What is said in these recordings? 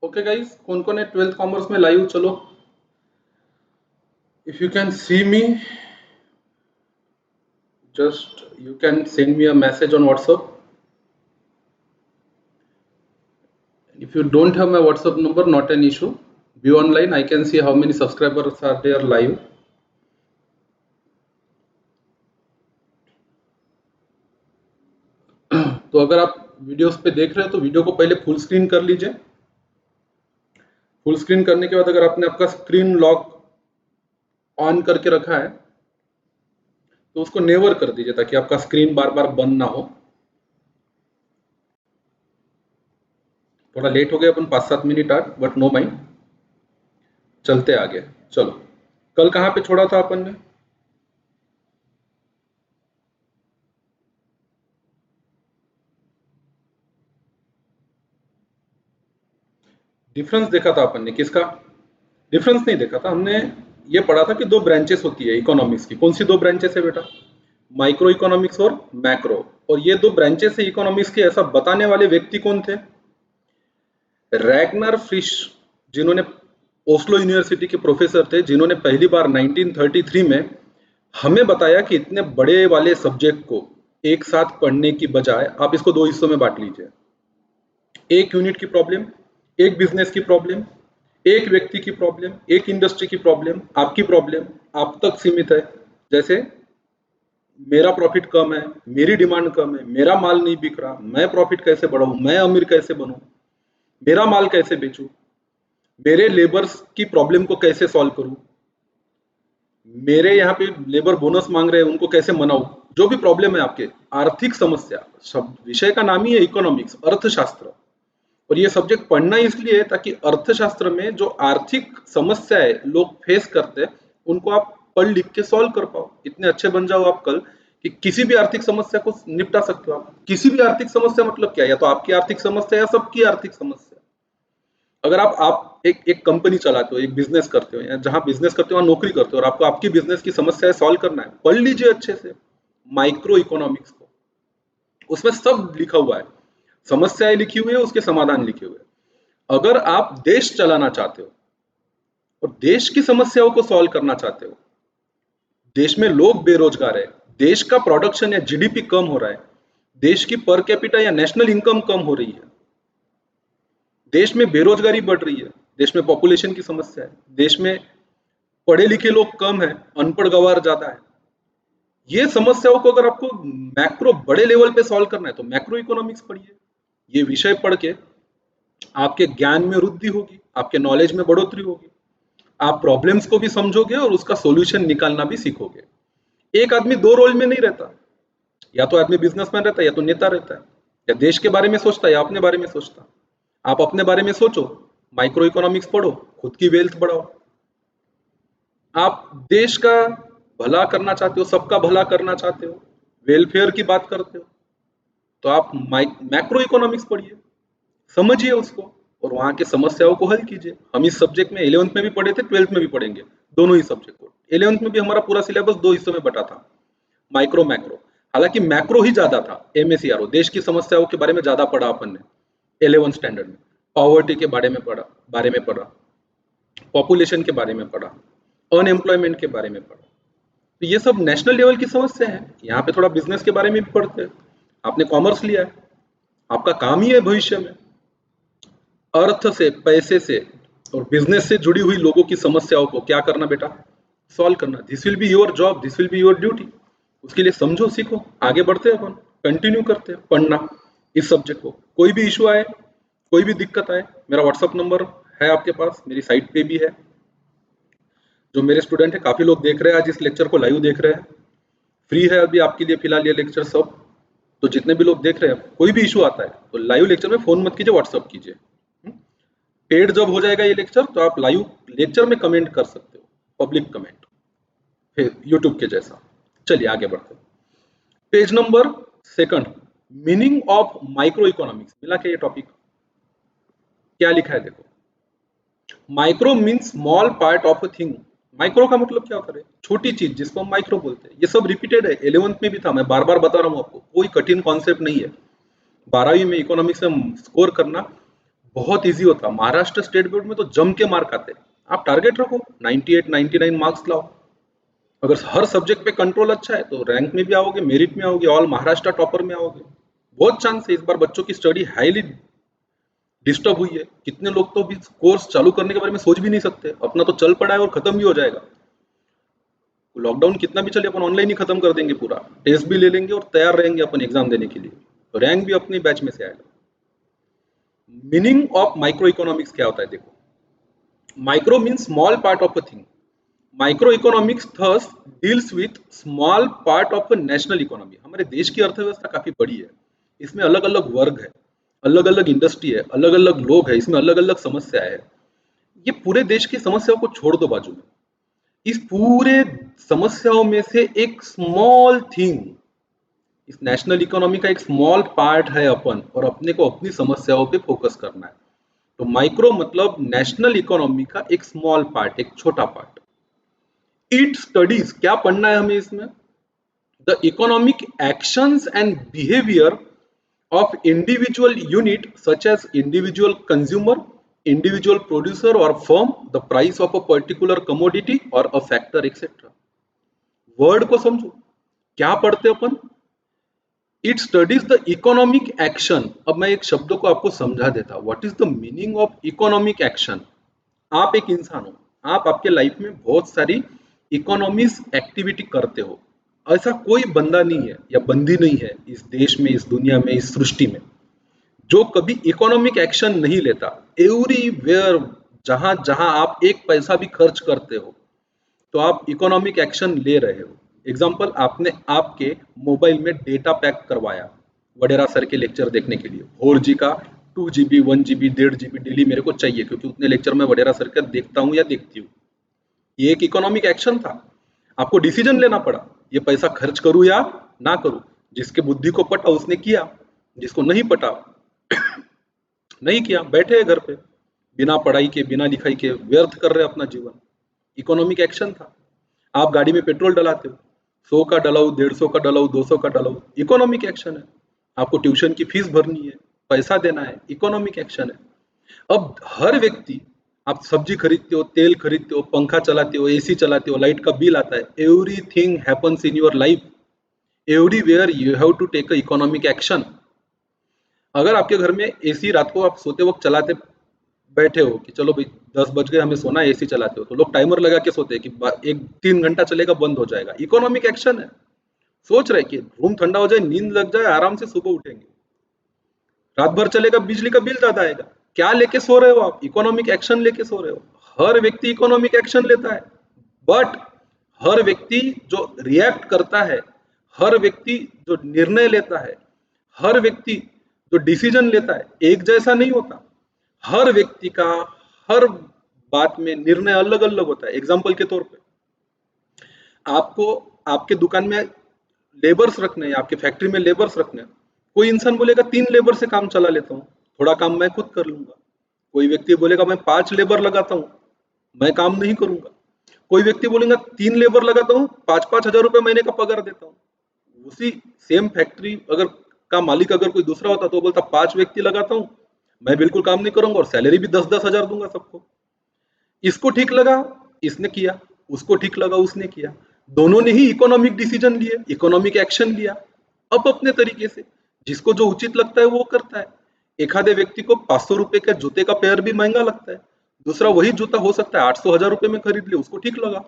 Okay guys, कौन कौन है 12th कॉमर्स में लाइव? चलो, if you can see me, just you can send me a message on WhatsApp. If you don't have my WhatsApp number, not an issue. Be online. I can see how many subscribers are there live. तो अगर आप videos पे देख रहे हो तो video को पहले फुल स्क्रीन कर लीजिए। फुल स्क्रीन करने के बाद अगर आपने आपका स्क्रीन लॉक ऑन करके रखा है तो उसको नेवर कर दीजिए ताकि आपका स्क्रीन बार बार बंद ना हो। थोड़ा लेट हो गया अपन 5-7 मिनट आज, बट नो माइंड, चलते आगे। चलो, कल कहाँ पे छोड़ा था अपन ने? डिफरेंस देखा था अपन ने, किसका? डिफरेंस नहीं देखा था हमने। ये पढ़ा था कि दो ब्रांचेस होती है इकोनॉमिक्स की। कौन सी दो ब्रांचेस है बेटा? माइक्रो इकोनॉमिक्स और मैक्रो। और ये दो ब्रांचेस है इकोनॉमिक्स के, ऐसा बताने वाले व्यक्ति कौन थे? रैगनर फिश, जिन्होंने ओस्लो यूनिवर्सिटी के प्रोफेसर थे, जिन्होंने पहली बार 1933 में हमें बताया कि इतने बड़े वाले सब्जेक्ट को एक साथ पढ़ने की बजाय आप इसको दो हिस्सों में बांट लीजिए। एक यूनिट की प्रॉब्लम, एक बिजनेस की प्रॉब्लम, एक व्यक्ति की प्रॉब्लम, एक इंडस्ट्री की प्रॉब्लम, आपकी प्रॉब्लम आप तक सीमित है। जैसे मेरा प्रॉफिट कम है, मेरी डिमांड कम है, मेरा माल नहीं बिक रहा, मैं प्रॉफिट कैसे बढ़ाऊं, मैं अमीर कैसे बनूं, मेरा माल कैसे बेचूं, मेरे लेबर्स की प्रॉब्लम को कैसे सॉल्व करूं, मेरे यहाँ पे लेबर बोनस मांग रहे हैं उनको कैसे मनाऊं। जो भी प्रॉब्लम है आपके, आर्थिक समस्या, सब विषय का नाम ही है इकोनॉमिक्स, अर्थशास्त्र। और ये सब्जेक्ट पढ़ना इसलिए है ताकि अर्थशास्त्र में जो आर्थिक समस्याएं लोग फेस करते हैं उनको आप पढ़ लिख के सॉल्व कर पाओ। इतने अच्छे बन जाओ आप कल कि किसी भी आर्थिक समस्या को निपटा सकते हो आप। किसी भी आर्थिक समस्या मतलब क्या? या तो आपकी आर्थिक समस्या या सबकी आर्थिक समस्या। अगर आप एक कंपनी चलाते हो, एक बिजनेस करते हो, या जहां बिजनेस करते हो वहां नौकरी करते हो और आपको आपकी बिजनेस की समस्याएं सॉल्व करना है, पढ़ लीजिए अच्छे से माइक्रो इकोनॉमिक्स को। उसमें सब लिखा हुआ है, समस्याएं लिखी हुई है, उसके समाधान लिखे हुए हैं। अगर आप देश चलाना चाहते हो और देश की समस्याओं को सॉल्व करना चाहते हो, देश में लोग बेरोजगार है, देश का प्रोडक्शन या जीडीपी कम हो रहा है, देश की पर कैपिटा या नेशनल इनकम कम हो रही है, देश में बेरोजगारी बढ़ रही है, देश में पॉपुलेशन की समस्या है, देश में पढ़े लिखे लोग कम है, अनपढ़ गवार ज्यादा है। ये समस्याओं को अगर आपको मैक्रो बड़े लेवल पे सॉल्व करना है तो मैक्रो इकोनॉमिक्स पढ़िए। ये विषय पढ़ के आपके ज्ञान में वृद्धि होगी, आपके नॉलेज में बढ़ोतरी होगी, आप प्रॉब्लम्स को भी समझोगे और उसका सॉल्यूशन निकालना भी सीखोगे। एक आदमी दो रोल में नहीं रहता, या तो आदमी बिजनेसमैन रहता है या तो नेता रहता है, या देश के बारे में सोचता है या अपने बारे में सोचता। आप अपने बारे में सोचो, माइक्रो इकोनॉमिक्स पढ़ो, खुद की वेल्थ बढ़ाओ। आप देश का भला करना चाहते हो, सबका भला करना चाहते हो, वेलफेयर की बात करते हो, तो आप मैक्रो इकोनॉमिक्स पढ़िए, समझिए उसको और वहां के समस्याओं को हल कीजिए। हम इस सब्जेक्ट में 11th में भी पढ़े थे, 12th में भी पढ़ेंगे, दोनों ही सब्जेक्ट को। 11th में भी हमारा पूरा सिलेबस दो हिस्सों में बटा था, माइक्रो मैक्रो। हालांकि मैक्रो ही ज्यादा था, एमएसईआरओ देश की समस्याओं के बारे में ज्यादा पढ़ा अपन ने 11th स्टैंडर्ड में। पॉवर्टी के बारे में पढ़ा, पॉपुलेशन के बारे में पढ़ा, अनएम्प्लॉयमेंट के बारे में पढ़ा। तो ये सब नेशनल लेवल की समस्या है। यहाँ पे थोड़ा बिजनेस के बारे में भी पढ़ते हैं। आपने कॉमर्स लिया है, आपका काम ही है भविष्य में अर्थ से, पैसे से और बिजनेस से जुड़ी हुई लोगों की समस्याओं को क्या करना बेटा? सॉल्व करना। This will be your job, this will be your duty. उसके लिए समझो, सीखो, आगे बढ़ते हैं अपन, कंटिन्यू करते हैं पढ़ना इस सब्जेक्ट को। कोई भी इशू आए, कोई भी दिक्कत आए, मेरा व्हाट्सअप नंबर है आपके पास, मेरी साइट पे भी है। जो मेरे स्टूडेंट है, काफी लोग देख रहे हैं आज इस लेक्चर को, लाइव देख रहे हैं। फ्री है अभी आपके लिए फिलहाल ये लेक्चर सब। तो जितने भी लोग देख रहे हैं, कोई भी इशू आता है तो लाइव लेक्चर में फोन मत कीजिए, व्हाट्सअप कीजिए। पेड जब हो जाएगा ये लेक्चर तो आप लाइव लेक्चर में कमेंट कर सकते हो, पब्लिक कमेंट, फिर यूट्यूब के जैसा। चलिए आगे बढ़ते हैं। Page number 2, meaning of micro economics. मिला क्या ये टॉपिक? क्या लिखा है देखो, micro means small part of a thing. Micro का मतलब क्या होता है? छोटी चीज, जिसको हम माइक्रो बोलते हैं। ये सब रिपीटेड है, 11th में भी था, मैं बार बार बता रहा हूँ आपको, कोई कठिन कॉन्सेप्ट नहीं है। 12वीं में इकोनॉमिक्स में स्कोर करना बहुत इजी होता। महाराष्ट्र स्टेट बोर्ड में तो जम के मार्क आते। आप टारगेट रखो 98 99 मार्क्स लाओ। अगर हर सब्जेक्ट पे कंट्रोल अच्छा है तो रैंक में भी आओगे, मेरिट में आओगे, ऑल महाराष्ट्र टॉपर में आओगे। बहुत चांस है। इस बार बच्चों की स्टडी हाईली डिस्टर्ब हुई है। कितने लोग तो भी कोर्स चालू करने के बारे में सोच भी नहीं सकते, अपना तो चल पड़ा है और खत्म भी हो जाएगा। लॉकडाउन कितना भी चले अपन ऑनलाइन ही खत्म कर देंगे पूरा, टेस्ट भी ले लेंगे और तैयार रहेंगे अपन एग्जाम देने के लिए, तो रैंक भी अपने बैच में से आएगा। मीनिंग ऑफ माइक्रो इकोनॉमिक्स क्या होता है देखो। Micro means small part of a thing. Micro economics thus deals with small part of a national economy. हमारे देश की अर्थव्यवस्था काफी बड़ी है, इसमें अलग अलग वर्ग है, अलग अलग इंडस्ट्री है, अलग अलग लोग है, इसमें अलग अलग समस्याएं है। ये पूरे देश की समस्याओं को छोड़ दो बाजू में, इस पूरे समस्याओं में से एक स्मॉल थिंग, इस नेशनल इकोनॉमी का एक स्मॉल पार्ट है अपन, और अपने को अपनी समस्याओं पे फोकस करना है। तो माइक्रो मतलब नेशनल इकोनॉमी का एक स्मॉल पार्ट, एक छोटा पार्ट। इट स्टडीज, क्या पढ़ना है हमें इसमें, the economic actions and behaviour of individual unit such as individual consumer, individual producer or firm, the price of a particular commodity or a factor etc. Word को समझो, क्या पढ़ते अपन, it studies the economic action. अब मैं एक शब्दों को आपको समझा देता, what is the meaning of economic action. आप एक इंसान हो, आप आपके लाइफ में बहुत सारी इकोनॉमिक एक्टिविटी करते हो। ऐसा कोई बंदा नहीं है या बंदी नहीं है इस देश में, इस दुनिया में, इस सृष्टि में जो कभी इकोनॉमिक एक्शन नहीं लेता। एवरीवेयर, जहां जहां आप एक पैसा भी खर्च करते हो तो आप इकोनॉमिक एक्शन ले रहे हो। एग्जाम्पल, आपने आपके मोबाइल में डेटा पैक करवाया वडेरा सर के लेक्चर देखने के लिए, 4G का, 2 GB 1 GB 1.5 GB डेली मेरे को चाहिए क्योंकि उतने लेक्चर मैं वडेरा सर का देखता हूँ या देखती हूँ। ये एक इकोनॉमिक एक्शन था। आपको डिसीजन लेना पड़ा, ये पैसा खर्च करूँ या ना करूँ। जिसके बुद्धि को पटा उसने किया, जिसको नहीं पटा नहीं किया, बैठे हैं घर पे, बिना पढ़ाई के, बिना लिखाई के व्यर्थ कर रहे अपना जीवन। इकोनॉमिक एक्शन था। आप गाड़ी में पेट्रोल डलाते हो, 100 का डलाऊ, 150 का डलाऊ, 200 का डलाऊ, इकोनॉमिक एक्शन है। आपको ट्यूशन की फीस भरनी है, पैसा देना है, इकोनॉमिक एक्शन है। अब हर व्यक्ति, आप सब्जी खरीदते हो, तेल खरीदते हो, पंखा चलाते हो, एसी चलाते हो, लाइट का बिल आता है, everything happens in your life, everywhere you have to take a economic action. अगर आपके घर में एसी रात को आप सोते वक्त चलाते बैठे हो कि चलो भाई 10 बज गए हमें सोना है, एसी चलाते हो, तो लोग टाइमर लगा के सोते हैं कि एक 3 घंटा चलेगा बंद हो जाएगा। इकोनॉमिक एक्शन है। सोच रहे कि रूम ठंडा हो जाए, नींद लग जाए, आराम से सुबह उठेंगे। रात भर चलेगा, बिजली का बिल ज्यादा आएगा। क्या लेके सो रहे हो आप, इकोनॉमिक एक्शन लेके सो रहे हो। हर व्यक्ति इकोनॉमिक एक्शन लेता है, बट हर व्यक्ति जो रिएक्ट करता है, हर व्यक्ति जो निर्णय लेता है, हर व्यक्ति जो डिसीजन लेता है, एक जैसा नहीं होता। हर व्यक्ति का हर बात में निर्णय अलग अलग होता है। एग्जाम्पल के तौर पे, आपको आपके दुकान में लेबर्स रखने हैं, आपके फैक्ट्री में लेबर्स रखने हैं। कोई इंसान बोलेगा 3 लेबर से काम चला लेता हूँ, थोड़ा काम मैं खुद कर लूंगा। कोई व्यक्ति बोलेगा मैं 5 लेबर लगाता हूँ, मैं काम नहीं करूंगा। कोई व्यक्ति बोलेगा 3 लेबर लगाता हूँ, 5-5 हजार रुपए महीने का पगार देता हूँ। उसी सेम फैक्ट्री अगर का मालिक अगर कोई दूसरा होता तो वो बोलता 5 व्यक्ति लगाता हूँ, मैं बिल्कुल काम नहीं करूंगा और सैलरी भी 10-10 हजार दूंगा सबको। इसको ठीक लगा, इसने किया, उसको ठीक लगा, उसने किया। दोनों ने ही इकोनॉमिक डिसीजन लिए, इकोनॉमिक एक्शन लिया, अब अपने तरीके से। जिसको जो उचित लगता है वो करता है। एखादे व्यक्ति को 500 रुपए का जूते का पेयर भी महंगा लगता है, दूसरा वही जूता हो सकता है 800-1000 रुपए में खरीद ले, उसको ठीक लगा।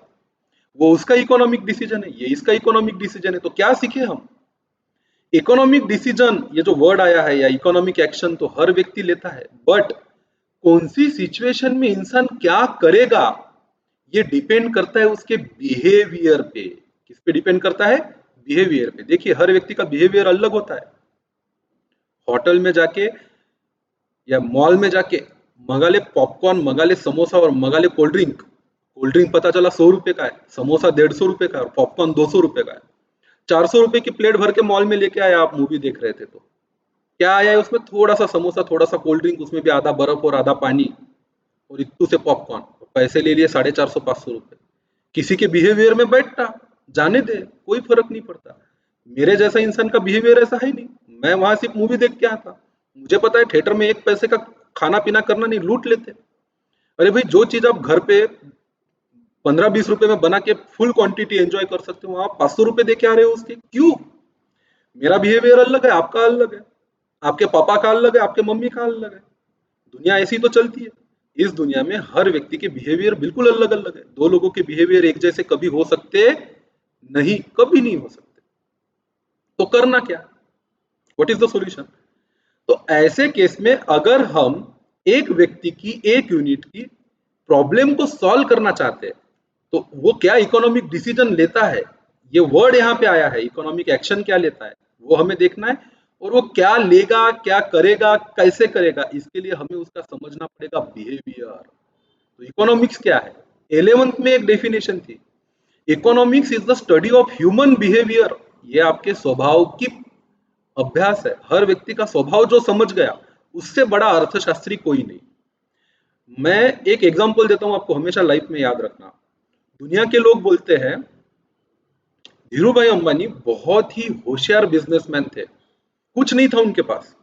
वो उसका इकोनॉमिक डिसीजन है, ये इसका इकोनॉमिक डिसीजन है। तो क्या सीखे हम, इकोनॉमिक डिसीजन, ये जो वर्ड आया है, या इकोनॉमिक एक्शन तो हर व्यक्ति लेता है, बट कौन सी सिचुएशन में इंसान क्या करेगा ये डिपेंड करता है उसके बिहेवियर पे। किस पे डिपेंड करता है, बिहेवियर पे। देखिए हर व्यक्ति का बिहेवियर अलग होता है। होटल में जाके या मॉल में जाके मंगा ले पॉपकॉर्न, मंगा ले समोसा और मंगा ले कोल्ड ड्रिंक। कोल्ड ड्रिंक पता चला 100 रुपए का है, समोसा 150 रुपए का है और पॉपकॉर्न 200 रुपए का है। 400 रुपए की प्लेट भर के मॉल में लेके आया, आप मूवी देख रहे थे तो क्या आया है उसमें, थोड़ा सा समोसा, थोड़ा सा कोल्ड ड्रिंक, उसमें भी आधा बर्फ और आधा पानी, और इतू से पॉपकॉर्न, पैसे ले लिए 450-500 रुपए। किसी के बिहेवियर में बैठता, जाने दे, कोई फर्क नहीं पड़ता। मेरे जैसा इंसान का बिहेवियर ऐसा है नहीं। मैं वहां सिर्फ मूवी देख के आता, मुझे पता है थिएटर में 1 पैसे का खाना पीना करना नहीं, लूट लेते। अरे भाई, जो चीज आप घर पे 15-20 रुपए में बना के फुल क्वांटिटी एंजॉय कर सकते हो, आप 500 रुपए दे के आ रहे हो उसके, क्यों? मेरा बिहेवियर अलग है, आपका अलग है, आपके पापा का अलग है, आपके मम्मी का अलग है। दुनिया ऐसी तो चलती है। इस दुनिया में हर व्यक्ति के बिहेवियर बिल्कुल अलग अलग है। दो लोगों के बिहेवियर एक जैसे कभी हो सकते नहीं, कभी नहीं हो सकते। तो करना क्या? What is the solution? तो ऐसे केस में अगर हम एक व्यक्ति की, एक यूनिट की प्रॉब्लम को सॉल्व करना चाहते हैं, तो वो क्या इकोनॉमिक डिसीजन लेता है, ये वर्ड यहाँ पे आया है, इकोनॉमिक एक्शन क्या लेता है, वो हमें देखना है। और वो क्या लेगा, क्या करेगा, कैसे करेगा, इसके लिए हमें उसका समझना पड़ेगा बिहेवियर। तो इकोनॉमिक्स क्या है? 11th में एक डेफिनेशन थी, economics is the study of human behaviour. ये आपके स्वभाव की अभ्यास है। हर व्यक्ति का स्वभाव जो समझ गया, उससे बड़ा अर्थशास्त्री कोई नहीं। मैं एक एग्जांपल देता हूं, आपको हमेशा लाइफ में याद रखना। दुनिया के लोग बोलते हैं धीरू भाई अंबानी बहुत ही होशियार बिजनेसमैन थे, कुछ नहीं था उनके पास,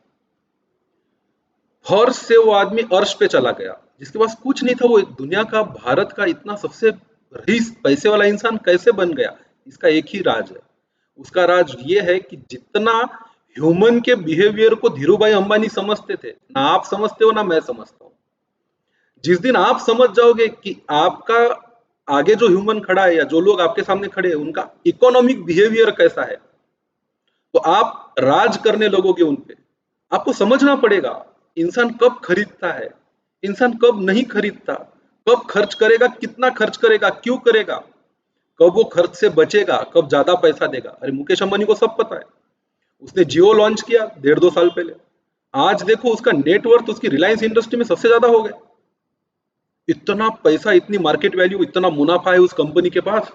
फर्श से वो आदमी अर्श पे चला गया। जिसके पास कुछ नहीं था, वो दुनिया का, भारत का इतना सबसे रईस पैसे वाला इंसान कैसे बन गया? इसका एक ही राज है। उसका राज ये है कि जितना ह्यूमन के बिहेवियर को धीरू भाई अंबानी समझते थे, ना आप समझते हो ना मैं समझता हूं। जिस दिन आप समझ जाओगे कि आपका आगे जो ह्यूमन खड़ा है या जो लोग आपके सामने खड़े हैं उनका इकोनॉमिक बिहेवियर कैसा है, तो आप राज करने लगोगे उन पे। आपको समझना पड़ेगा इंसान कब खरीदता है, इंसान कब नहीं खरीदता, कब खर्च करेगा, कितना खर्च करेगा, क्यों करेगा, कब वो खर्च से बचेगा, कब ज्यादा पैसा देगा। अरे मुकेश अंबानी को सब पता है। उसने जियो लॉन्च किया 1.5-2 साल पहले, आज देखो उसका नेटवर्थ उसकी रिलायंस इंडस्ट्री में सबसे ज्यादा हो गया। इतना पैसा, इतनी मार्केट वैल्यू, इतना मुनाफा है उस कंपनी के पास,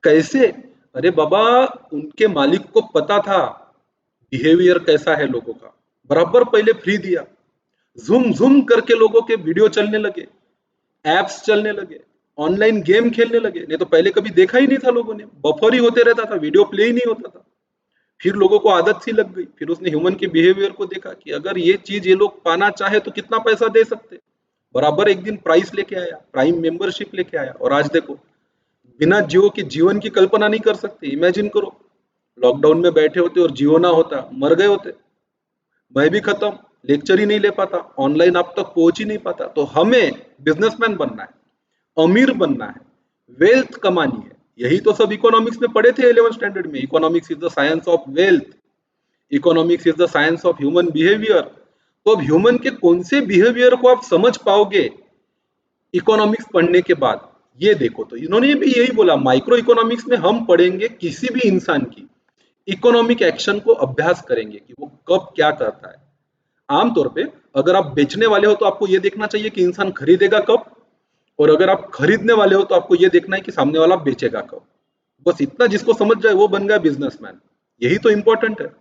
कैसे? अरे बाबा, उनके मालिक को पता था बिहेवियर कैसा है लोगों का, बराबर पहले फ्री दिया, ज़ूम ज़ूम करके लोगों के वीडियो चलने लगे, एप्स चलने लगे, ऑनलाइन गेम खेलने लगे। नहीं तो पहले कभी देखा ही नहीं था लोगों ने, बफर ही होते रहता था, वीडियो प्ले ही नहीं होता था। फिर लोगों को आदत सी लग गई, फिर उसने ह्यूमन के बिहेवियर को देखा कि अगर ये चीज ये लोग पाना चाहे तो कितना पैसा दे सकते। बराबर एक दिन प्राइस लेके आया, प्राइम मेंबरशिप लेके आया, और आज देखो बिना जियो के जीवन की कल्पना नहीं कर सकते। इमेजिन करो, लॉकडाउन में बैठे होते और जियो ना होता, मर गए होते। मैं भी खत्म, लेक्चर ही नहीं ले पाता, ऑनलाइन आप तक पहुंच ही नहीं पाता। तो हमें बिजनेसमैन बनना है, अमीर बनना है, वेल्थ कमानी है। यही तो सब इकोनॉमिक्स में पढ़े थे 11th स्टैंडर्ड में। Economics is the science of wealth, economics is the science of human behaviour. तो अब ह्यूमन के कौन से बिहेवियर को आप समझ पाओगे इकोनॉमिक्स पढ़ने के बाद, ये देखो। तो इन्होंने भी यही बोला, माइक्रो इकोनॉमिक्स में हम पढ़ेंगे किसी भी इंसान की इकोनॉमिक एक्शन को अभ्यास करेंगे कि वो कब क्या करता है। आमतौर पे अगर आप बेचने वाले हो तो आपको ये देखना चाहिए कि इंसान खरीदेगा कब, और अगर आप खरीदने वाले हो तो आपको ये देखना है कि सामने वाला बेचेगा कब। बस इतना जिसको समझ जाए वो बन गया बिजनेसमैन। यही तो इंपॉर्टेंट है।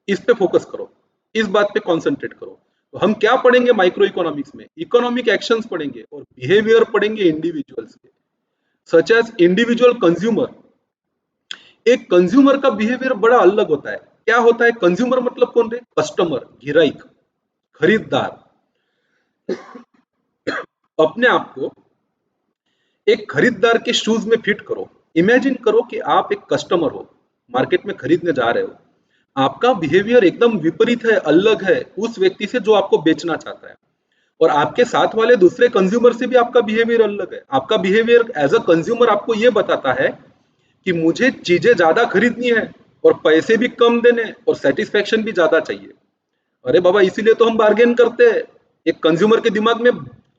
इस पे फोकस करो, इस बात पे कंसंट्रेट करो। तो हम क्या पढ़ेंगे माइक्रो इकोनॉमिक्स में? इकोनॉमिक एक्शंस पढ़ेंगे और बिहेवियर पढ़ेंगे इंडिविजुअल्स के, सच एज इंडिविजुअल कंज्यूमर। एक कंज्यूमर का बिहेवियर बड़ा अलग होता है। क्या होता है कंज्यूमर? मतलब कौन रे? कस्टमर, गिराइक, खरीददार। अपने आप को एक खरीददार के शूज में फिट करो। इमेजिन करो कि आप एक कस्टमर हो, मार्केट में खरीदने जा रहे हो। आपका बिहेवियर एकदम विपरीत है, अलग है उस व्यक्ति से जो आपको बेचना चाहता है। और आपके साथ वाले दूसरे कंज्यूमर से भी आपका बिहेवियर अलग है। आपका बिहेवियर एज अ कंज्यूमर आपको यह बताता है कि मुझे चीजें ज्यादा खरीदनी है और पैसे भी कम देने और सेटिस्फेक्शन भी ज्यादा चाहिए। अरे बाबा, इसीलिए तो हम बार्गेन करते हैं। एक कंज्यूमर के दिमाग में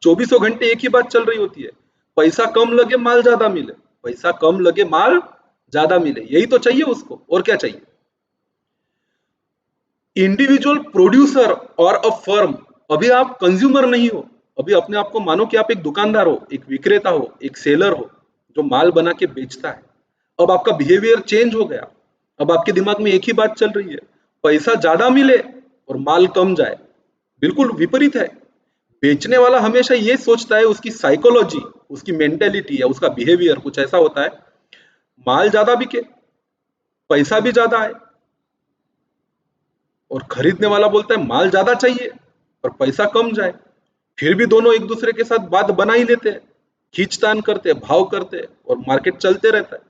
24 घंटे एक ही बात चल रही होती है, पैसा कम लगे माल ज्यादा मिले, पैसा कम लगे माल ज्यादा मिले, यही तो चाहिए उसको, और क्या चाहिए? इंडिविजुअल प्रोड्यूसर और अ फर्म। अभी आप कंज्यूमर नहीं हो, अभी अपने आप को मानो कि आप एक दुकानदार हो, एक विक्रेता हो, एक सेलर हो जो माल बना के बेचता है। अब आपका बिहेवियर चेंज हो गया। अब आपके दिमाग में एक ही बात चल रही है, पैसा ज्यादा मिले और माल कम जाए। बिल्कुल विपरीत है। बेचने वाला हमेशा ये सोचता है, उसकी साइकोलॉजी, उसकी मेंटेलिटी या उसका बिहेवियर कुछ ऐसा होता है, माल ज्यादा बिके, पैसा भी ज्यादा आए। और खरीदने वाला बोलता है माल ज्यादा चाहिए और पैसा कम जाए। फिर भी दोनों एक दूसरे के साथ बात बना ही लेते हैं, खींचतान करते हैं, भाव करते हैं और मार्केट चलते रहता है।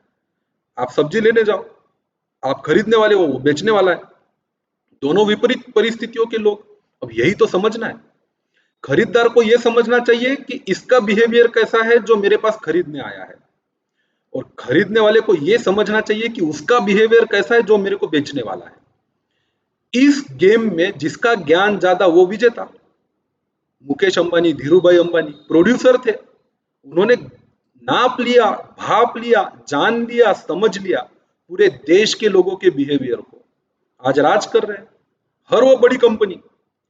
आप सब्जी लेने जाओ, आप खरीदने वाले हो, वो बेचने वाला है, दोनों विपरीत परिस्थितियों के लोग। अब यही तो समझना है। खरीदार को यह समझना चाहिए कि इसका बिहेवियर कैसा है जो मेरे पास खरीदने आया है, और खरीदने वाले को यह समझना चाहिए कि उसका बिहेवियर कैसा है जो मेरे को बेचने वाला है। इस गेम में जिसका ज्ञान ज्यादा वो विजेता। मुकेश अंबानी, धीरूभाई अंबानी प्रोड्यूसर थे, उन्होंने नाप लिया, भाप लिया, जान लिया, समझ लिया पूरे देश के लोगों के बिहेवियर को, आज राज कर रहे हैं। हर वो बड़ी कंपनी,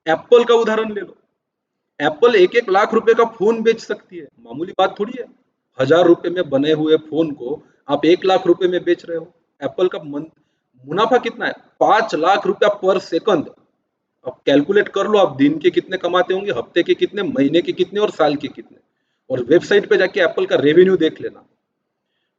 एप्पल का उदाहरण ले लो, एप्पल एक एक लाख रुपए का फोन बेच सकती है, मामूली बात थोड़ी है। 1000 रुपए में बने हुए फोन को आप 1 लाख रुपए में बेच रहे हो। एप्पल का मुनाफा कितना है? 5 लाख रुपया पर सेकंड। अब कैलकुलेट कर लो आप, दिन के कितने कमाते होंगे, हफ्ते के कितने, महीने के कितने और साल के कितने। और वेबसाइट पे जाके एप्पल का रेवेन्यू देख लेना,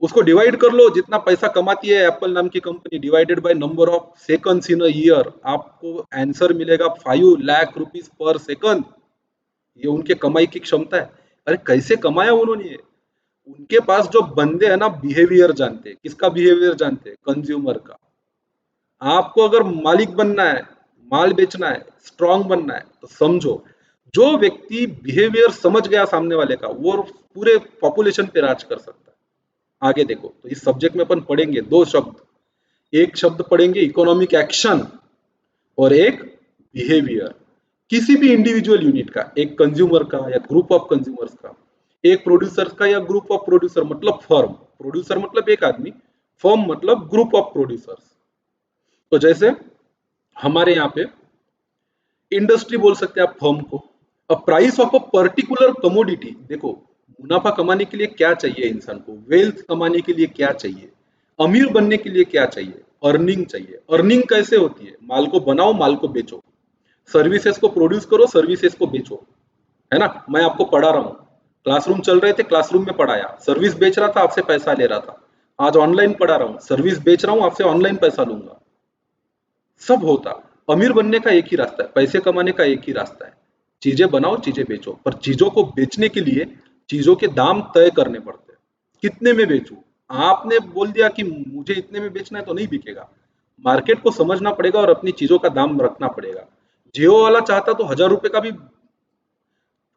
उसको डिवाइड कर लो, जितना पैसा कमाती है एप्पल नाम की company divided by number of seconds in a year, आपको आंसर मिलेगा 5 लाख रुपीज पर सेकंड। ये उनके कमाई की क्षमता है। अरे कैसे कमाया उन्होंने ये? उनके पास जो बंदे हैं ना, बिहेवियर जानते हैं। किसका बिहेवियर जानते हैं? कंज्यूमर का। आपको अगर मालिक बनना है, माल बेचना है, स्ट्रांग बनना है, तो समझो, जो व्यक्ति बिहेवियर समझ गया सामने वाले का, वो पूरे पॉपुलेशन पे राज कर सकता है। आगे देखो, तो इस सब्जेक्ट में अपन पढ़ेंगे 2 शब्द। एक शब्द पढ़ेंगे इकोनॉमिक एक्शन, और एक बिहेवियर। किसी भी इंडिविजुअल यूनिट का, एक कंज्यूमर का या ग्रुप ऑफ कंज्यूमर्स का, एक प्रोड्यूसर का या ग्रुप ऑफ प्रोड्यूसर, मतलब फर्म। प्रोड्यूसर मतलब एक आदमी, फर्म मतलब ग्रुप ऑफ प्रोड्यूसर्स। तो जैसे हमारे यहाँ पे इंडस्ट्री बोल सकते हैं आप फर्म को। A price of a particular commodity, देखो मुनाफा कमाने के लिए क्या चाहिए इंसान को, वेल्थ कमाने के लिए क्या चाहिए, अमीर बनने के लिए क्या चाहिए, अर्निंग चाहिए। अर्निंग कैसे होती है? माल को बनाओ, माल को बेचो, सर्विसेज को प्रोड्यूस करो, सर्विसेज को बेचो, है ना। मैं आपको पढ़ा रहा हूँ, क्लासरूम चल रहे थे, क्लासरूम में पढ़ाया, सर्विस बेच रहा था, आपसे पैसा ले रहा था। आज ऑनलाइन पढ़ा रहा हूँ, सर्विस बेच रहा हूँ, आपसे ऑनलाइन पैसा लूंगा। सब होता। अमीर बनने का एक ही रास्ता है, पैसे कमाने का एक ही रास्ता है, चीजें बनाओ, चीजें बेचो। पर चीजों को बेचने के लिए चीजों के दाम तय करने पड़ते हैं। कितने में बेचूं? आपने बोल दिया कि मुझे इतने में बेचना है तो नहीं बिकेगा। मार्केट को समझना पड़ेगा और अपनी चीजों का दाम रखना पड़ेगा। जियो वाला चाहता तो 1000 रुपए का भी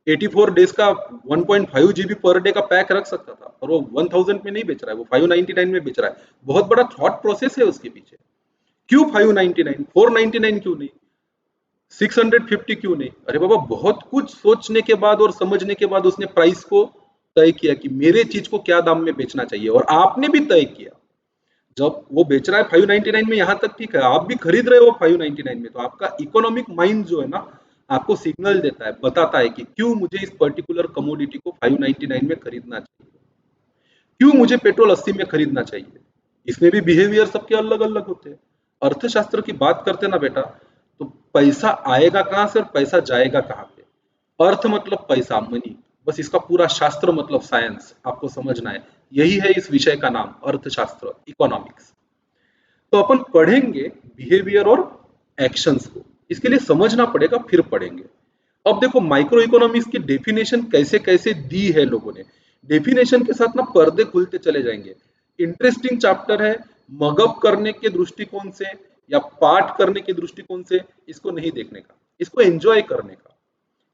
84 डेज का 1.5 GB पर डे का पैक रख सकता था, और वो 1000 में नहीं बेच रहा है, वो 599 में बेच रहा है। बहुत बड़ा थॉट प्रोसेस है उसके पीछे। क्यों 599, 499 क्यों नहीं, 650 क्यों नहीं? अरे बाबा, बहुत कुछ सोचने के बाद और समझने के बाद उसने प्राइस को तय किया कि मेरे चीज को क्या दाम में बेचना चाहिए, और आपने भी तय किया। जब वो बेच रहा है 599 में, यहां तक ठीक है, आप भी खरीद रहे हो 599 में, तो आपका इकोनॉमिक माइंड जो है ना, आपको सिग्नल देता है, बताता है कि क्यों मुझे इस पर्टिकुलर कमोडिटी को 599 में खरीदना चाहिए, क्यों मुझे पेट्रोल 80 में खरीदना चाहिए। इसमें भी बिहेवियर सबके अलग अलग होते हैं। अर्थशास्त्र की बात करते ना बेटा, तो पैसा आएगा कहां से और पैसा जाएगा कहां पे। अर्थ मतलब पैसा, मनी, बस इसका पूरा शास्त्र मतलब साइंस, आपको समझना है। यही है इस विषय का नाम, अर्थशास्त्र, इकोनॉमिक्स। तो अपन पढ़ेंगे बिहेवियर और एक्शंस को, इसके लिए समझना पड़ेगा, फिर पढ़ेंगे। अब देखो, माइक्रो इकोनॉमिक्स की डेफिनेशन कैसे कैसे दी है लोगों ने। डेफिनेशन के साथ ना पर्दे खुलते चले जाएंगे। इंटरेस्टिंग चैप्टर है, मगअप करने के दृष्टिकोण से या पाठ करने के दृष्टिकोण से इसको नहीं देखने का, इसको एंजॉय करने का।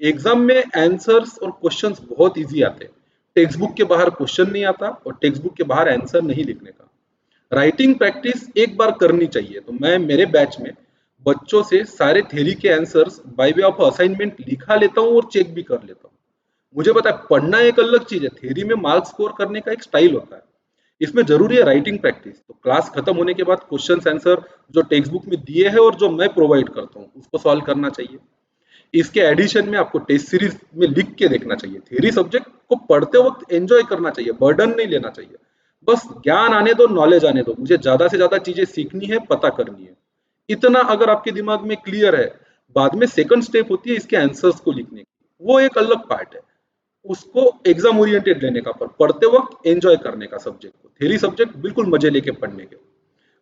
एग्जाम में आंसर्स और क्वेश्चंस बहुत इजी आते हैं। टेक्स्ट बुक के बाहर क्वेश्चन नहीं आता, और टेक्स्ट बुक के बाहर आंसर नहीं लिखने का। राइटिंग प्रैक्टिस एक बार करनी चाहिए। तो मैं मेरे बैच में बच्चों से सारे थ्योरी के answers by way of assignment लिखा लेता हूँ और चेक भी कर लेता हूँ। मुझे पता है पढ़ना एक अलग चीज है, थ्योरी में मार्क्स स्कोर करने का एक स्टाइल होता है, इसमें जरूरी है राइटिंग प्रैक्टिस। तो क्लास खत्म होने के बाद क्वेश्चन आंसर जो टेक्स्ट बुक में दिए हैं और जो मैं प्रोवाइड करता हूँ उसको सॉल्व करना चाहिए। इसके एडिशन में आपको टेस्ट सीरीज में लिख के देखना चाहिए। थ्योरी सब्जेक्ट को पढ़ते वक्त एंजॉय करना चाहिए, बर्डन नहीं लेना चाहिए। बस ज्ञान आने दो, नॉलेज आने दो, मुझे ज्यादा से ज्यादा चीजें सीखनी है, पता करनी है, इतना अगर आपके दिमाग में क्लियर है, बाद में सेकंड स्टेप होती है इसके आंसर्स को लिखने की, वो एक अलग पार्ट है। उसको एग्जाम ओरिएंटेड लेने का, पर पढ़ते वक्त एंजॉय करने का सब्जेक्ट को। थ्योरी सब्जेक्ट बिल्कुल मजे लेके पढ़ने के।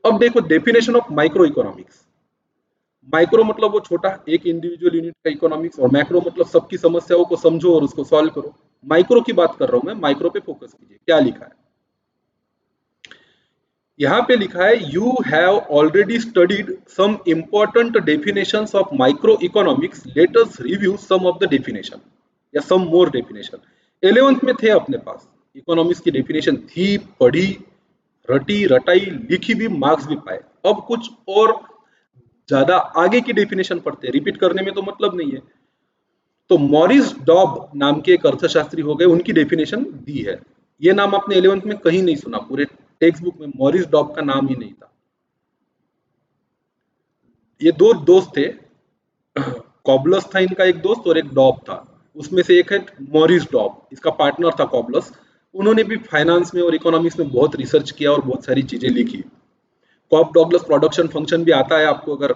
अब देखो definition of micro economics. Micro मतलब वो छोटा एक इंडिविजुअल यूनिट का इकोनॉमिक्स, और मैक्रो मतलब सबकी समस्याओं को समझो और उसको सॉल्व करो। माइक्रो की बात कर रहा हूं मैं, माइक्रो पे फोकस कीजिए। क्या लिखा है यहाँ पे? लिखा है you have already studied some important definitions of micro economics, let us review some of the definition, या सम मोर डेफिनेशन। 11th में थे अपने पास, इकोनॉमिक्स की डेफिनेशन थी, पढ़ी, रटी रटाई, लिखी भी, मार्क्स भी पाए। अब कुछ और ज्यादा आगे की डेफिनेशन पढ़ते हैं, रिपीट करने में तो मतलब नहीं है। तो मॉरिस डॉब नाम के एक अर्थशास्त्री हो गए, उनकी डेफिनेशन दी है। ये नाम आपने 11th में कहीं नहीं सुना, पूरे टेक्स्ट बुक में मॉरिस डॉब का नाम ही नहीं था। ये दो दोस्त थे, कॉबलस था इनका एक दोस्त और एक डॉब था। उसमें से एक है मॉरिस डॉब, इसका पार्टनर था कॉबलस। उन्होंने भी फाइनेंस में और इकोनॉमिक्स में बहुत रिसर्च किया और बहुत सारी चीजें लिखी। कॉप डॉगलस प्रोडक्शन फंक्शन भी आता है आपको, अगर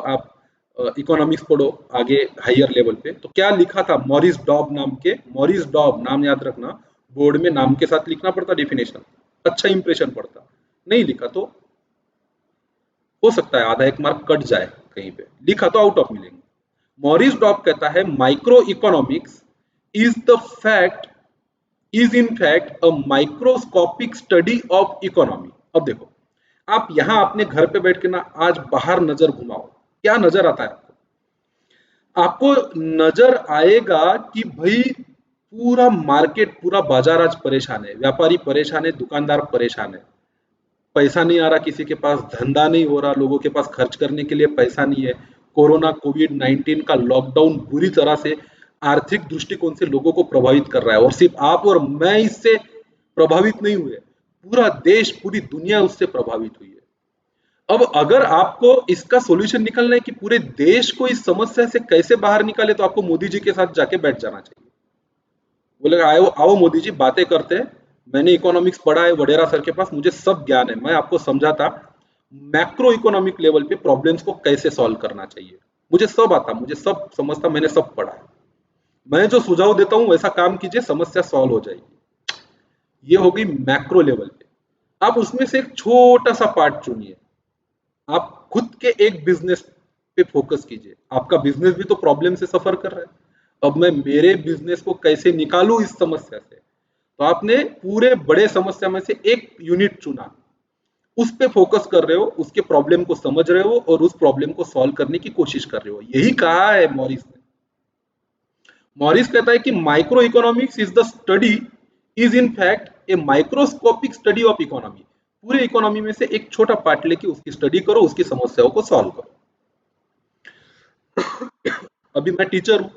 आप इकोनॉमिक्स पढ़ो आगे हायर लेवल पे। तो क्या लिखा था मॉरिस डॉब नाम के, मॉरिस डॉब नाम याद रखना, बोर्ड में नाम के साथ लिखना पड़ता डेफिनेशन, अच्छा इंप्रेशन पड़ता। नहीं लिखा तो हो सकता है आधा एक मार्क कट जाए कहीं पे, लिखा तो आउट ऑफ मिलेंगे। मॉरिस डॉब कहता है micro economics is the fact is in fact a microscopic study of economy. अब देखो, आप यहां अपने घर पे बैठ के ना आज बाहर नजर घुमाओ, क्या नजर आता है आपको? आपको नजर आएगा कि भाई पूरा मार्केट, पूरा बाजार आज परेशान है, व्यापारी परेशान है, दुकानदार परेशान है। पैसा नहीं आ रहा किसी के पास, धंधा नहीं हो रहा, लोगों के पास खर्च करने के लिए पैसा नहीं है। कोरोना कोविड-19 का लॉकडाउन बुरी तरह से आर्थिक दृष्टिकोण से लोगों को प्रभावित कर रहा है, और सिर्फ आप और मैं इससे प्रभावित नहीं हुए, पूरा देश, पूरी दुनिया उससे प्रभावित हुई है। अब अगर आपको इसका सॉल्यूशन निकालना है कि पूरे देश को इस समस्या से कैसे बाहर निकाले, तो आपको मोदी जी के साथ जाके बैठ जाना चाहिए। बोले आओ आओ मोदी जी बातें करते हैं, मैंने इकोनॉमिक्स पढ़ा है वडेरा सर के पास, मुझे सब ज्ञान है, मैं आपको समझाता मैक्रो इकोनॉमिक लेवल पे प्रॉब्लम्स को कैसे सॉल्व करना चाहिए। मुझे सब आता, मुझे सब समझता, मैंने सब पढ़ा है। मैं जो सुझाव देता हूं वैसा काम कीजिए, समस्या सॉल्व हो जाएगी। ये हो गई मैक्रो लेवल पे। आप उसमें से एक छोटा सा पार्ट चुनिए, आप खुद के एक बिजनेस पे फोकस कीजिए। आपका बिजनेस भी तो प्रॉब्लम से सफर कर रहा है। अब मैं मेरे बिजनेस को कैसे निकालूं इस समस्या से, तो आपने पूरे बड़े समस्या में से एक यूनिट चुना, उस पे फोकस कर रहे हो, उसके प्रॉब्लम को समझ रहे हो और उस प्रॉब्लम को सॉल्व करने की कोशिश कर रहे हो। यही कहा है मॉरिस ने। मॉरिस कहता है कि micro economics is the study is in fact A microscopic study of economy. पूरे इकोनॉमी में से एक छोटा पार्ट लेके उसकी स्टडी करो, उसकी समस्याओं को सॉल्व करो। अभी मैं टीचर हूं,